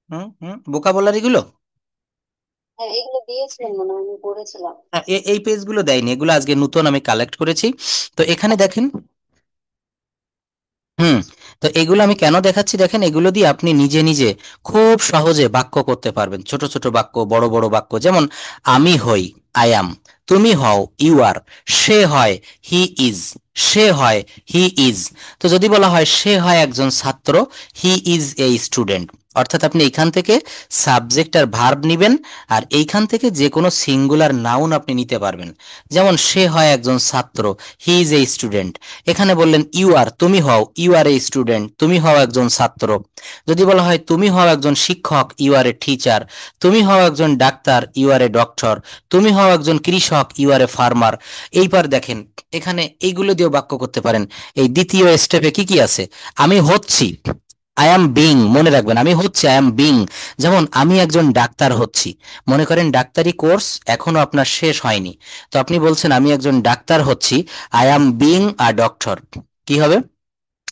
হুম হুম, vocabulary গুলো হ্যাঁ, এগুলো দিয়েছিলেন মনে হয়, আমি পড়েছিলাম। এই পেজগুলো দেয়নি, এগুলো আজকে নতুন আমি কালেক্ট করেছি। তো এখানে দেখেন। হুম। তো এগুলো আমি কেন দেখাচ্ছি দেখেন, এগুলো দিয়ে আপনি নিজে নিজে খুব সহজে বাক্য করতে পারবেন, ছোট ছোট বাক্য, বড় বড় বাক্য। যেমন আমি হই, আই অ্যাম। তুমি হও, ইউ আর। সে হয়, হি ইজ। সে হয়, হি ইজ। তো যদি বলা হয় সে হয় একজন ছাত্র, হি ইজ এ স্টুডেন্ট। অর্থাৎ আপনি এইখান থেকে সাবজেক্ট আর ভার্ব নিবেন, আর এইখান থেকে যে কোনো সিঙ্গুলার নাউন আপনি নিতে পারবেন। যেমন সে হয় একজন ছাত্র, হি ইজ এ স্টুডেন্ট। এখানে বললেন ইউ আর, তুমি হও, ইউ আর এ স্টুডেন্ট, তুমি হও একজন ছাত্র। যদি বলা হয় তুমি হও একজন শিক্ষক, ইউ আর এ টিচার। তুমি হও একজন ডাক্তার, ইউ আর এ ডক্টর। তুমি হও একজন কৃষক, ইউ আর এ ফার্মার। এইবার দেখেন এখানে এইগুলো দিয়েও বাক্য করতে পারেন। এই দ্বিতীয় স্টেপে কি কি আছে। আমি হচ্ছি, আই অ্যাম বিং, মনে রাখবেন আমি হচ্ছি, আই অ্যাম বিং। যেমন আমি একজন ডাক্তার হচ্ছি। মনে করেন ডাক্তারি কোর্স এখনো আপনার শেষ হয়নি, তো আপনি বলছেন আমি একজন ডাক্তার হচ্ছি, I am being a doctor. কি হবে।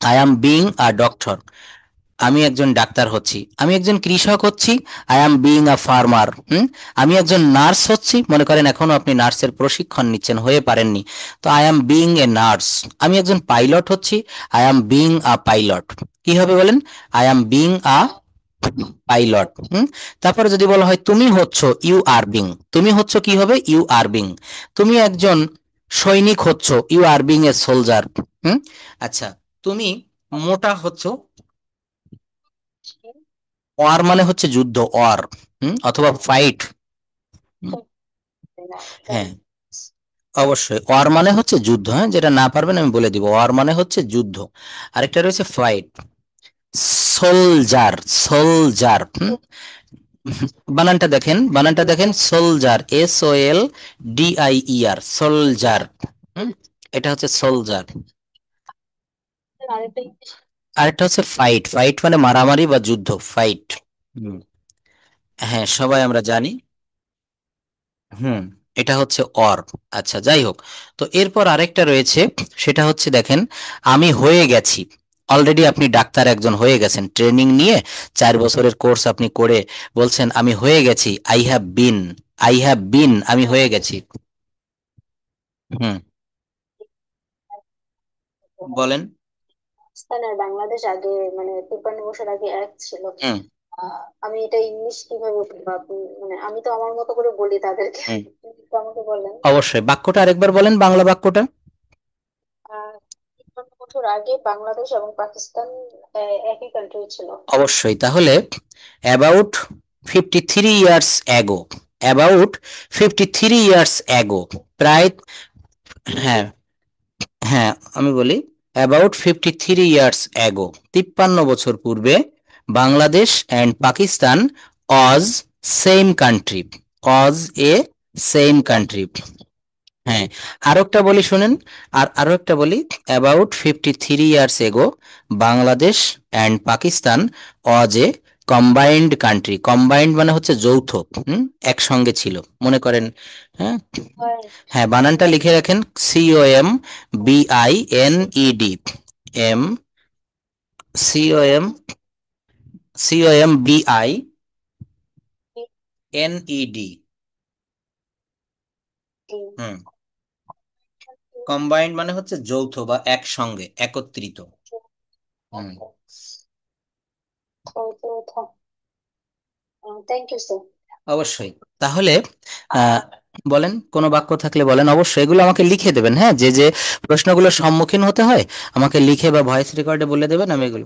I am being a doctor. আমি একজন ডাক্তার হচ্ছি। আমি একজন কৃষক হচ্ছি, I am being a farmer. আমি একজন নার্স হচ্ছি, মনে করেন এখনো আপনি নার্সের প্রশিক্ষণ নিচ্ছেন, হয়ে পারেননি, তো I am being a nurse. আমি একজন পাইলট হচ্ছি, I am being a pilot. কি হবে বলেন। I am being a pilot. তারপরে যদি বলা হয় তুমি হচ্ছ, ইউ আর বিং। তুমি হচ্ছ কি হবে, ইউ আর বিং। তুমি একজন সৈনিক হচ্ছ, you are being a soldier. হুম। আচ্ছা। তুমি মোটা হচ্ছ। ওয়ার মানে হচ্ছে যুদ্ধ, ওয়ার। অথবা ফাইট। হ্যাঁ, অবশ্যই ওয়ার মানে হচ্ছে যুদ্ধ। হ্যাঁ, যেটা না পারবেন আমি বলে দিব, ওয়ার মানে হচ্ছে যুদ্ধ। আরেকটা রয়েছে ফাইট। Soldier, soldier. বানানটা দেখেন, বানানটা দেখেন, সোলজার, SOLDIER, সোলজার। এটা হচ্ছে সোলজার। আরেকটা ইংলিশ। আরেকটা হচ্ছে ফাইট। ফাইট মানে মারামারি বা যুদ্ধ, ফাইট। হ্যাঁ, সবাই আমরা জানি। হুম। এটা হচ্ছে অর। আচ্ছা, যাই হোক। তো এরপর আরেকটা রয়েছে, সেটা হচ্ছে দেখেন আমি হয়ে গেছি। অলরেডি আপনি ডাক্তার একজন হয়ে গেছেন, ট্রেনিং নিয়ে 4 বছরের কোর্স আপনি করে বলছেন আমি হয়ে গেছি, I have bin. I have বিন, আমি হয়ে গেছি। হুম। বলেন। পাকিস্তান আর বাংলাদেশ আগে, মানে 53 বছর আগে এক ছিল। হুম আমি এটা ইংলিশ কিভাবে বলবো? আপনি মানে আমি তো আমার মতো করে বলি তাদেরকে, হুম। আপনি একটু আমাকে বলেন। অবশ্যই বাক্যটা আরেকবার বলেন, বাংলা বাক্যটা। 53 বছর আগে বাংলাদেশ এবং পাকিস্তান একই কান্ট্রি ছিল। অবশ্যই, তাহলে about 53 years ago. About 53 years ago, প্রায়, হ্যাঁ, হ্যাঁ, আমি বলি অ্যাবাউট 53 ইয়ার্স অ্যাগো, 53 বছর পূর্বে Bangladesh and Pakistan Aja same country, Aja A same country. হ্যাঁ, আরো একটা বলি শুনেন, আরো একটা বলি, about 53 years ago Bangladesh and Pakistan Aja A combined country, combined মানে হচ্ছে যৌথ, হুম, একসঙ্গে ছিল, মনে করেন। হ্যাঁ, হ্যাঁ, বানানটা লিখে রাখেন, COMBINED, এম, COMBINED। হুম, কম্বাইন্ড মানে হচ্ছে যৌথ বা একসঙ্গে, একত্রিত। হুম, থ্যাংক ইউ স্যার। অবশ্যই। তাহলে বলেন, কোনো বাক্য থাকলে বলেন, অবশ্যই এগুলো আমাকে লিখে দেবেন, হ্যাঁ, যে যে প্রশ্নগুলোর সম্মুখীন হতে হয় আমাকে লিখে বা ভয়েস রেকর্ডে বলে দেবেন, আমি এগুলো।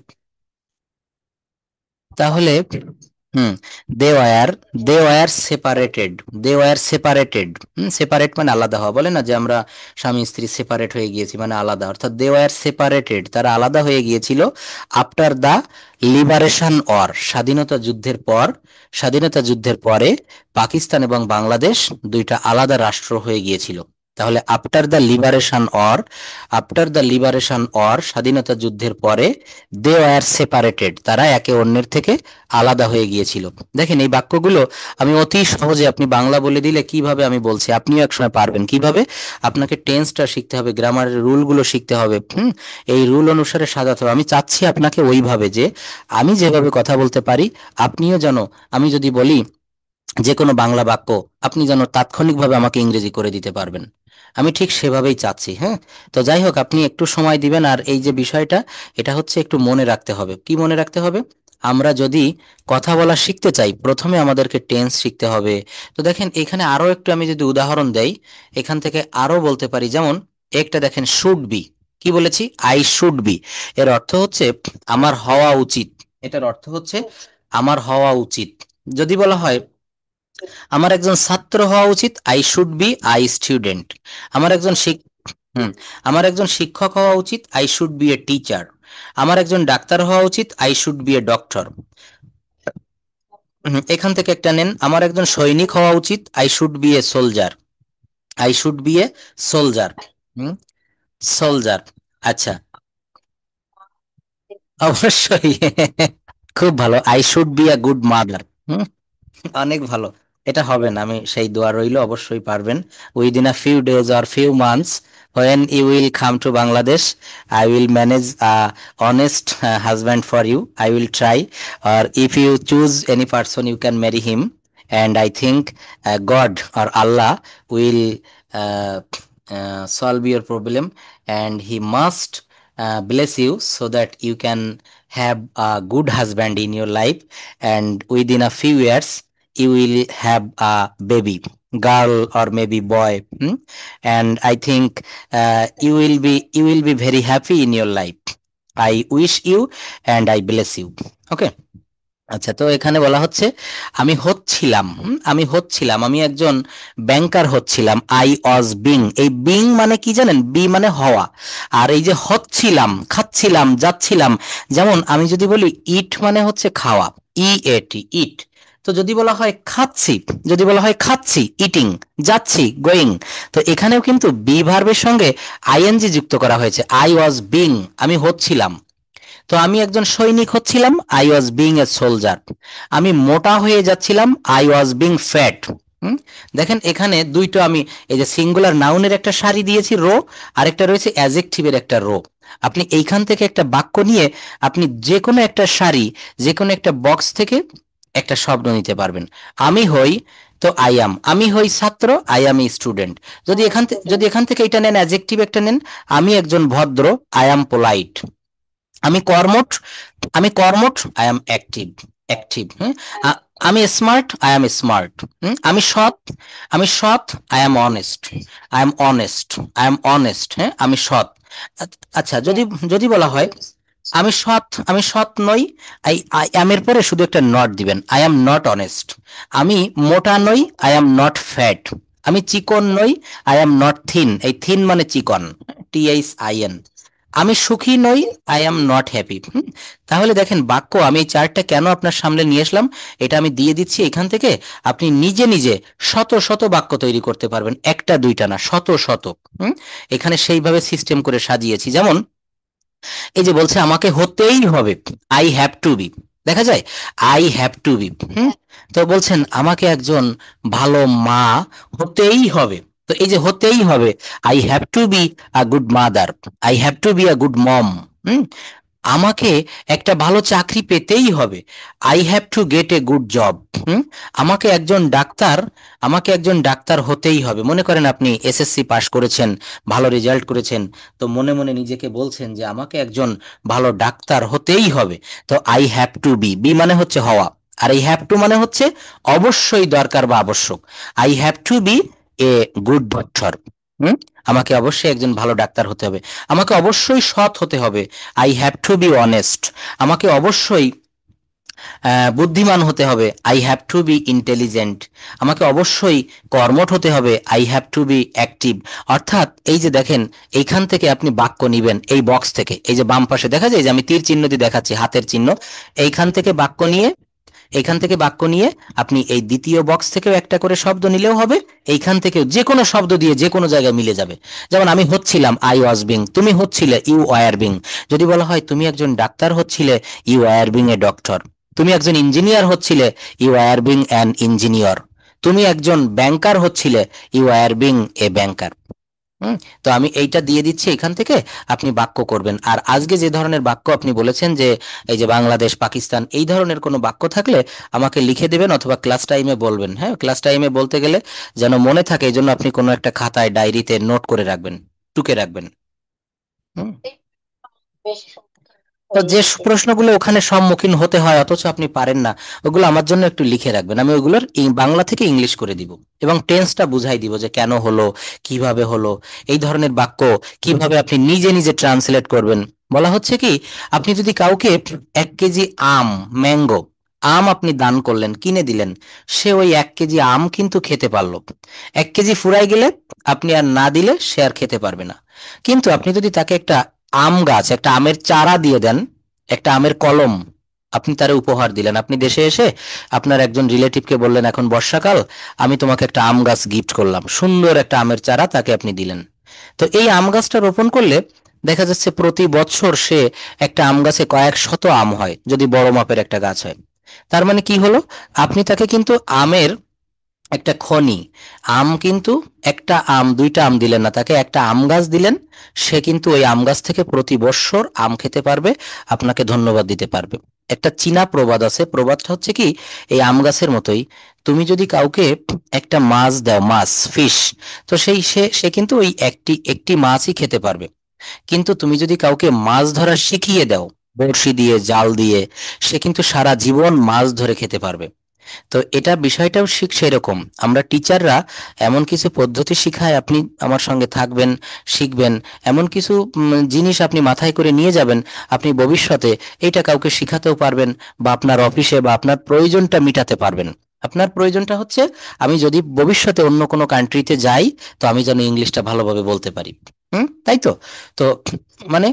তাহলে হুম, they were they were separated, they were separated, separate মানে আলাদা হওয়া, বলে না যে আমরা স্বামী স্ত্রী সেপারেট হয়ে গিয়েছি মানে আলাদা, অর্থাৎ দে ওয়ার সেপারেটেড, তারা আলাদা হয়ে গিয়েছিল, আফটার দা লিবারেশন অর, স্বাধীনতা যুদ্ধের পর, স্বাধীনতা যুদ্ধের পরে পাকিস্তান এবং বাংলাদেশ দুইটা আলাদা রাষ্ট্র হয়ে গিয়েছিল। তাহলে after the liberation or, after the liberation or, স্বাধীনতা যুদ্ধের পরে, দে ওয়ার সেপারেটেড, তারা একে অন্যের থেকে আলাদা হয়ে গিয়েছিল। দেখেন এই বাক্যগুলো আমি অতি সহজে, আপনি বাংলা বলে দিলে কিভাবে আমি বলছি, আপনিও একসময় পারবেন কিভাবে। আপনাকে টেন্সটা শিখতে হবে, গ্রামারের রুলগুলো শিখতে হবে, এই রুল অনুসারে সাজাতে হবে। আমি চাচ্ছি আপনাকে ওইভাবে যে আমি যেভাবে কথা বলতে পারি আপনিও যেন, আমি যদি বলি যে কোনো বাংলা বাক্য, আপনি যেন তাৎক্ষণিকভাবে আমাকে ইংরেজি করে দিতে পারবেন, আমি ঠিক সেভাবেই চাচ্ছি। হ্যাঁ, তো যাই হোক, আপনি একটু সময় দিবেন, আর এই যে বিষয়টা, এটা হচ্ছে একটু মনে রাখতে হবে। কি মনে রাখতে হবে? আমরা যদি কথা বলা শিখতে চাই প্রথমে আমাদেরকে টেন্স শিখতে হবে। তো দেখেন এখানে আরো একটু আমি যদি উদাহরণ দেই, এখান থেকে আরো বলতে পারি, যেমন একটা দেখেন, শুড বি, কি বলেছি, আই শুড বি, এর অর্থ হচ্ছে আমার হওয়া উচিত, এটার অর্থ হচ্ছে আমার হওয়া উচিত। যদি বলা হয় আমার একজন ছাত্র হওয়া উচিত, I should be I student. আমার একজন হুম, আমার একজন শিক্ষক হওয়া উচিত, I should B a teacher. আমার একজন ডাক্তার হওয়া উচিত, I should B a doctor. এখান থেকে একটা নেন, আমার একজন সৈনিক হওয়া উচিত, I should B a soldier, I should B A soldier. Hmm, soldier. আচ্ছা, অবশ্যই খুব ভালো, I should be a good mother. অনেক ভালো, এটা হবে না, আমি সেই দোয়া রইল, অবশ্যই পারবেন। Within a few days or few months when you will come to Bangladesh, I will manage a honest husband for you. I will try. Or if you choose any person, you can marry him. And I think God or Allah will uh, solve your problem, and He must bless you so that you can have a good husband in your life. And within a few years, you will have a baby, girl or maybe boy. And I think you will be very happy in your life. I wish you and I bless you. Okay. আচ্ছা, তো এখানে বলা হচ্ছে আমি হচ্ছিলাম, আমি একজন ব্যাংকার হচ্ছিলাম, আই ওয়াজ বিং, এই বিং মানে কি জানেন, বি মানে হওয়া, আর এই যে হচ্ছিলাম, খাচ্ছিলাম, যাচ্ছিলাম, যেমন আমি যদি বলি ইট মানে হচ্ছে খাওয়া, EAT, ইট। তো যদি বলা হয় খাচ্ছি, যদি বলা হয় খাচ্ছি, ইটিং, যাচ্ছি, গোয়িং, তো এখানেও কিন্তু বি ভার্বের সঙ্গে আইএনজি যুক্ত করা হয়েছে, আই ওয়াজ বিং, আমি হচ্ছিলাম। তো আমি একজন সৈনিক হচ্ছিলাম, I was being a soldier. আমি মোটা হয়ে যাচ্ছিলাম, আই ওয়াজ বিং ফ্যাট। দেখেন এখানে দুইটো আমি, এই যে সিঙ্গুলার নাউনের একটা সারি দিয়েছি রো, আরেকটা রয়েছে অ্যাজেক্টিভের একটা রো। আপনি এইখান থেকে একটা বাক্য নিয়ে আপনি যে কোনো একটা সারি, যে কোনো একটা বক্স থেকে একটা শব্দ নিতে পারবেন। আমি হই, তো আই অ্যাম, আমি হই ছাত্র, আই অ্যাম এ স্টুডেন্ট। যদি এখান থেকে এটা নেন, অ্যাজেক্টিভ একটা নেন, আমি একজন ভদ্র, আই অ্যাম পোলাইট। আমি কর্মঠ, আই এম অ্যাক্টিভ, অ্যাক্টিভ। আমি স্মার্ট, আই এম স্মার্ট। আমি সৎ, I am honest, I am honest, I am honest. হ্যাঁ, আমি সৎ। আচ্ছা, যদি যদি বলা হয় আমি সৎ নই। আই অ্যাম এর পরে শুধু একটা নট দিবেন, আই অ্যাম নট অনেস্ট। আমি মোটা নই, আই অ্যাম নট ফ্যাট। আমি চিকন নই, আই অ্যাম নট থিন। এই থিন মানে চিকন, THIN। আমি সুখী নই, আই অ্যাম নট হ্যাপি। তাহলে দেখেন বাক্য, আমি এই চারটা কেন আপনার সামনে নিয়ে আসলাম, এটা আমি দিয়ে দিচ্ছি এখান থেকে। আপনি নিজে নিজে শত শত বাক্য তৈরি করতে পারবেন, একটা দুইটা না, শত শত। এখানে সেইভাবে সিস্টেম করে সাজিয়েছি। যেমন এই যে বলছে আমাকে হতেই হবে, আই হ্যাভ টু বি। দেখা যায় আই হ্যাভ টু বি। হুম হ্যাঁ। তো বলছেন আমাকে একজন ভালো মা হতেই হবে। তো এই যে হতেই হবে, I have to be a good mother, I have to be a good mom. হুম আমাকে একটা ভালো চাকরি পেতেই হবে, I have to get a good job. হুম আমাকে একজন ডাক্তার আমাকে একজন ডাক্তার হতেই হবে। মনে করেন আপনি SSC পাশ করেছেন, ভালো রেজাল্ট করেছেন, তো মনে মনে নিজেকে বলছেন যে আমাকে একজন ভালো ডাক্তার হতেই হবে। তো I have to be, be মানে হচ্ছে হওয়া, আর এই হ্যাভ টু মানে হচ্ছে অবশ্যই দরকার বা আবশ্যক। I have to be a good doctor. হুম আমাকে অবশ্যই একজন ভালো ডাক্তার হতে হবে। আমাকে অবশ্যই সৎ হতে হবে, I have to be honest. আমাকে অবশ্যই বুদ্ধিমান হতে হবে, I have to be intelligent. আমাকে অবশ্যই কর্মঠ হতে হবে, I have to be active. অর্থাৎ এই যে দেখেন, এইখান থেকে আপনি বাক্য নিবেন, এই বক্স থেকে, এই যে বাম পাশে দেখা যায় যে আমি তীর চিহ্ন দিয়ে দেখাচ্ছি, হাতের চিহ্ন, এইখান থেকে বাক্য নিয়ে, এইখান থেকে বাক্য নিয়ে আপনি এই দ্বিতীয় বক্স থেকেও একটা করে শব্দ নিলেও হবে, এইখান থেকেও যে কোনো শব্দ দিয়ে যে কোনো জায়গায় মিলে যাবে। যেমন আমি হচ্ছিলাম, আই ওয়াজ বিং। তুমি হচ্ছিলে, ইউ ওয়ার বিং। যদি বলা হয় তুমি একজন ডাক্তার হচ্ছিলে, you were being a doctor. তুমি একজন ইঞ্জিনিয়ার হচ্ছিলে, you were being an engineer. তুমি একজন ব্যাংকার হচ্ছিলে, you were being a banker. হুম তো আমি এইটা দিয়ে দিচ্ছি এখান থেকে, আপনি বাক্য করবেন। আর আজকে যে ধরনের বাক্য আপনি বলেছেন যে এই যে বাংলাদেশ পাকিস্তান, এই ধরনের কোনো বাক্য থাকলে আমাকে লিখে দেবেন অথবা ক্লাস টাইমে বলবেন। হ্যাঁ, ক্লাস টাইমে বলতে গেলে যেন মনে থাকে, এই জন্য আপনি কোনো একটা খাতায় ডায়েরিতে নোট করে রাখবেন, টুকে রাখবেন। হুম এই বেশি সম্মুখীন তো হই যে এতে। প্রশ্নগুলো ওখানে সম্মুখীন হতে হয় অথচ আপনি পারেন না, ওগুলো আমার জন্য একটু লিখে রাখবেন। আমি ওগুলোর বাংলা থেকে ইংলিশ করে দিব এবং টেন্সটা বুঝাই দিব যে কেন হলো, কিভাবে হলো। এই ধরনের বাক্য কিভাবে আপনি নিজে নিজে ট্রান্সলেট করবেন। বলা হচ্ছে কি, আপনি যদি কাউকে 1 কেজি আম, ম্যাঙ্গো, আম আপনি দান করলেন, কিনে দিলেন, সে ওই 1 কেজি আম কিন্তু খেতে পারলো। 1 কেজি ফুরাই গেলে আপনি আর না দিলে সে আর খেতে পারবে না। কিন্তু আপনি যদি তাকে একটা আম গাছ, একটা আমের চারা দিয়ে দেন, একটা আমের কলম আপনি তারে উপহার দিলেন, আপনি দেশে এসে আপনার একজন রিলেটিভকে বললেন এখন বর্ষাকাল, আমি তোমাকে একটা আম গাছ গিফট করলাম, সুন্দর একটা আমের চারা তাকে আপনি দিলেন। তো এই আম গাছটা রোপণ করলে দেখা যাচ্ছে প্রতি বছর সে একটা আম গাছে কয়েক শত আম হয়, যদি বড় মাপের একটা গাছ হয়। তার মানে কি হলো, আপনি তাকে কিন্তু আমের একটা খনি, আম কিন্তু একটা আম দুইটা আম দিলেন না, তাকে একটা আম গাছ দিলেন। সে কিন্তু ওই আম গাছ থেকে প্রতি বৎসর আম খেতে পারবে, আপনাকে ধন্যবাদ দিতে পারবে। একটা চীনা প্রবাদ আছে, প্রবাদটা হচ্ছে কি, এই আম গাছের মতোই, তুমি যদি কাউকে একটা মাছ দাও, মাছ, ফিশ, তো সেই সে সে কিন্তু ওই একটি একটি মাছই খেতে পারবে। কিন্তু তুমি যদি কাউকে মাছ ধরা শিখিয়ে দাও, বড়শি দিয়ে, জাল দিয়ে, সে কিন্তু সারা জীবন মাছ ধরে খেতে পারবে। তো এটা বিষয়টাও ঠিক সেরকম, আমরা টিচাররা এমন কিছু পদ্ধতি শিখায়, আপনি আমার সঙ্গে থাকবেন, শিখবেন, এমন কিছু জিনিস আপনি মাথায় করে নিয়ে যাবেন, আপনি ভবিষ্যতে এটা কাউকে শিখাতেও পারবেন, বা আপনার অফিসে বা আপনার প্রয়োজনটা মিটাতে পারবেন। আপনার প্রয়োজনটা হচ্ছে আমি যদি ভবিষ্যতে অন্য কোনো কান্ট্রিতে যাই, তো আমি যেন ইংলিশটা ভালোভাবে বলতে পারি। তাই তো। তো মানে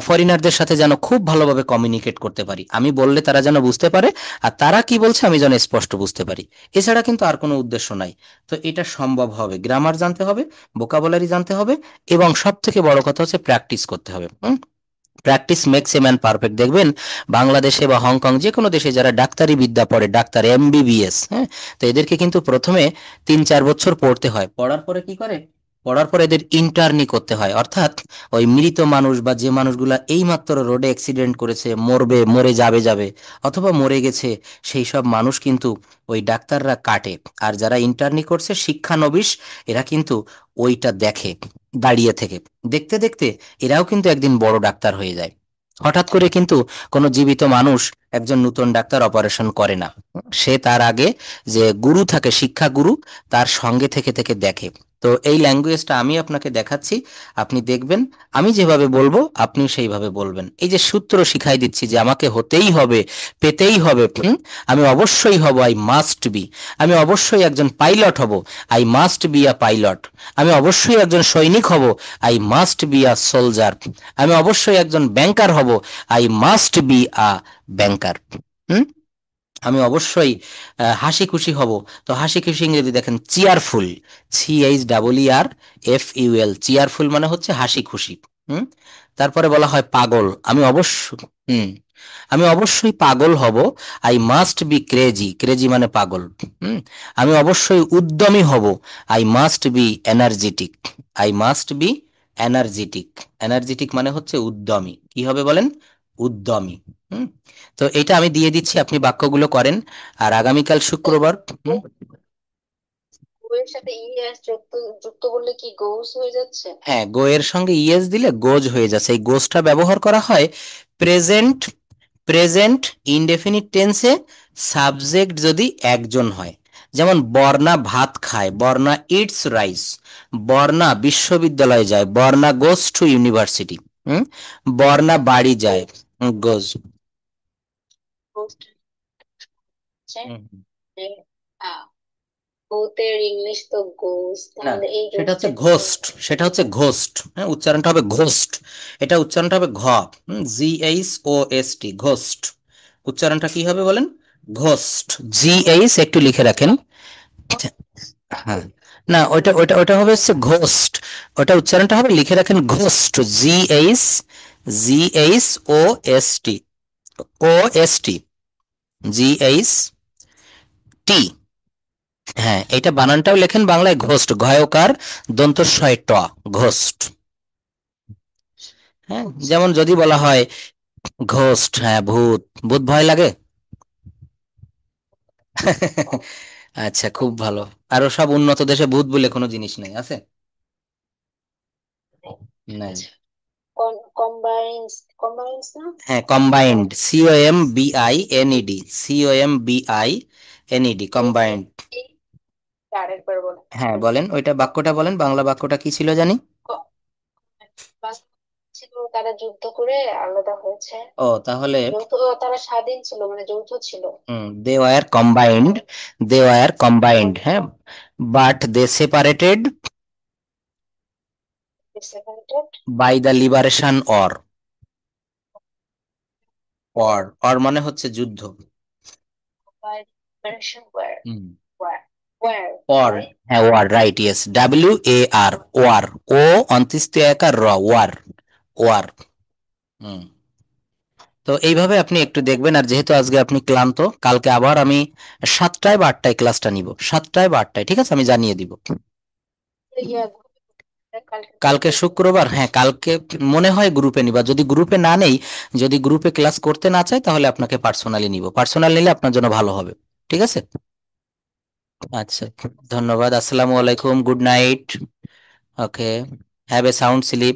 ফরেনারদের সাথে যেন খুব ভালোভাবে কমিউনিকেট করতে পারি, আমি বললে তারা যেন বুঝতে পারে, আর তারা কি বলছে আমি যেন স্পষ্ট বুঝতে পারি। এছাড়া কিন্তু আর কোনো উদ্দেশ্য নাই। তো এটা সম্ভব হবে, গ্রামার জানতে হবে, ভোকাবুলারি জানতে হবে, এবং সব থেকে বড় কথা হচ্ছে প্র্যাকটিস করতে হবে। Practice makes a man perfect. দেখবেন বাংলাদেশে বা হংকং যে কোনো দেশে যারা ডাক্তারি বিদ্যা পড়ে, ডাক্তার MBBS, হ্যাঁ, তো এদেরকে কিন্তু প্রথমে 3-4 বছর পড়তে হয়, পড়ার পরে কি করে, পড়ার পরে এদের ইন্টার্নি করতে হয়। অর্থাৎ ওই মৃত মানুষ বা যে মানুষগুলা এইমাত্র রোডে অ্যাক্সিডেন্ট করেছে, মরবে, মরে যাবে যাবে অথবা মরে গেছে, সেই সব মানুষ কিন্তু ওই ডাক্তাররা কাটে। আর যারা ইন্টার্নি করছে শিক্ষানবিশ, এরা কিন্তু ওইটা দেখে দাঁড়িয়ে থেকে, দেখতে দেখতে এরাও কিন্তু একদিন বড় ডাক্তার হয়ে যায়। হঠাৎ করে কিন্তু কোনো জীবিত মানুষ একজন নতুন ডাক্তার অপারেশন করে না, সে তার আগে যে গুরু থাকে, শিক্ষা গুরু, তার সঙ্গে থেকে থেকে দেখে। তো এই ল্যাঙ্গুয়েজটা আমি আপনাকে দেখাচ্ছি, আপনি দেখবেন, আমি যেভাবে বলবো আপনি সেইভাবে বলবেন। এই যে সূত্র শিখাই দিচ্ছি যে আমাকে হতেই হবে, পেতেই হবে, আমি অবশ্যই হব, আই মাস্ট বি। আমি অবশ্যই একজন পাইলট হব, I must be a pilot. আমি অবশ্যই একজন সৈনিক হব, I must be a soldier. আমি অবশ্যই একজন ব্যাংকার হব, আই মাস্ট বি আ ব্যাংকার। হুম আমি অবশ্যই হাসি খুশি হব। তো হাসি খুশি ইংরেজি দেখেন চিয়ারফুল, CHEERFUL, চিয়ারফুল মানে হচ্ছে হাসি খুশি। হুম তারপরে বলা হয় পাগল, আমি অবশ্যই, হুম আমি অবশ্যই পাগল হব, I must be crazy, crazy মানে পাগল। হুম আমি অবশ্যই উদ্যমী হব, I must be energetic, I must be energetic. Energetic মানে হচ্ছে উদ্যমী, কি হবে বলেন, উদ্যমী। হুম তো এটা আমি দিয়ে দিচ্ছি, আপনি বাক্যগুলো করেন। আর আগামীকাল শুক্রবার, হুম, গো এর সাথে ইএস যুক্ত যুক্ত করলে কি গোস হয়ে যাচ্ছে? হ্যাঁ, গো এর সঙ্গে ইএস দিলে গোজ হয়ে যাচ্ছে। এই গোজটা ব্যবহার করা হয় প্রেজেন্ট, প্রেজেন্ট ইনডেফিনিট টেন্সে সাবজেক্ট যদি একজন হয়। যেমন বর্ণা ভাত খায়, বর্ণা ইটস রাইস। বর্ণা বিশ্ববিদ্যালয়ে যায়, বর্ণা গোজ টু ইউনিভার্সিটি। হুম বর্ণা বাড়ি যায়, গোজ। গোস্ট হচ্ছে গোতের ইংলিশ তো গোস, না, তাহলে এই সেটা হচ্ছে গোস্টের ঘোস্ট, সেটা হচ্ছে ঘোস্ট, হ্যাঁ, উচ্চারণটা হবে ঘোস্ট। এটা উচ্চারণটা হবে ঘ, GHOST, ঘোস্ট। উচ্চারণটা কি হবে বলেন, ঘোস্ট। একটু লিখে রাখেন। হ্যাঁ, না, ওইটা ওইটা ওইটা হবে হচ্ছে ঘোস্ট। ওটা উচ্চারণটা হবে, লিখে রাখেন, ঘোস্ট, GHOST, OST, GHT। হ্যাঁ, এটা বানানটাও লেখেন বাংলায় ঘোস্ট, ঘয়কার দন্ত শয় ট, ঘোস্ট। হ্যাঁ, যেমন যদি বলা হয় ঘোস্ট, হ্যাঁ ভূত, ভূত ভয় লাগে। আচ্ছা, খুব ভালো। আরো সব উন্নত দেশে ভূত বলে কোনো জিনিস নেই, আছে? নাই। আচ্ছা, কম্বাইন্স, কম্বাইন্স না? হ্যাঁ, কম্বাইন্ড, COMBINED, এই কম্বাইন্ড। এই আরেকবার বলেন। হ্যাঁ বলেন, ওইটা বাক্যটা বলেন, বাংলা বাক্যটা কি ছিল জানি। ক- বাস ছিল, তারা যুদ্ধ করে আলাদা হয়েছে। ও তাহলে, যৌথ, তারা স্বাধীন ছিল, মানে যৌথ ছিল। They were combined, they were combined, হ্যাঁ, but they separated separated by the liberation war. War মানে হচ্ছে যুদ্ধ। বাই লিবারেশন ওয়ার, হুম ওয়ার ওয়ার অর, রাইট। হ্যাঁ, war, right, yes, WAR, war, ও অন্ত্যেষ্টি একার র, ওয়ার, ওয়ার। হুম তো এইভাবে আপনি একটু দেখবেন। আর যেহেতু আজকে আপনি ক্লান্ত, কালকে আবার আমি 7টায় বা 8টায় ক্লাসটা নিব, 7টায় বা 8টায়, ঠিক আছে, আমি জানিয়ে দিব। ইয়া কালকে কালকে শুক্রবার, হ্যাঁ, কালকে মনে হয় গ্রুপে নিবা। যদি গ্রুপে না নেই, যদি গ্রুপে ক্লাস করতে না চাই, তাহলে আপনাকে পার্সোনালি নিব, পার্সোনাল নিলে আপনার জন্য ভালো হবে। ঠিক আছে, আচ্ছা, ধন্যবাদ, আসসালামু আলাইকুম, good night. Okay, have a sound sleep.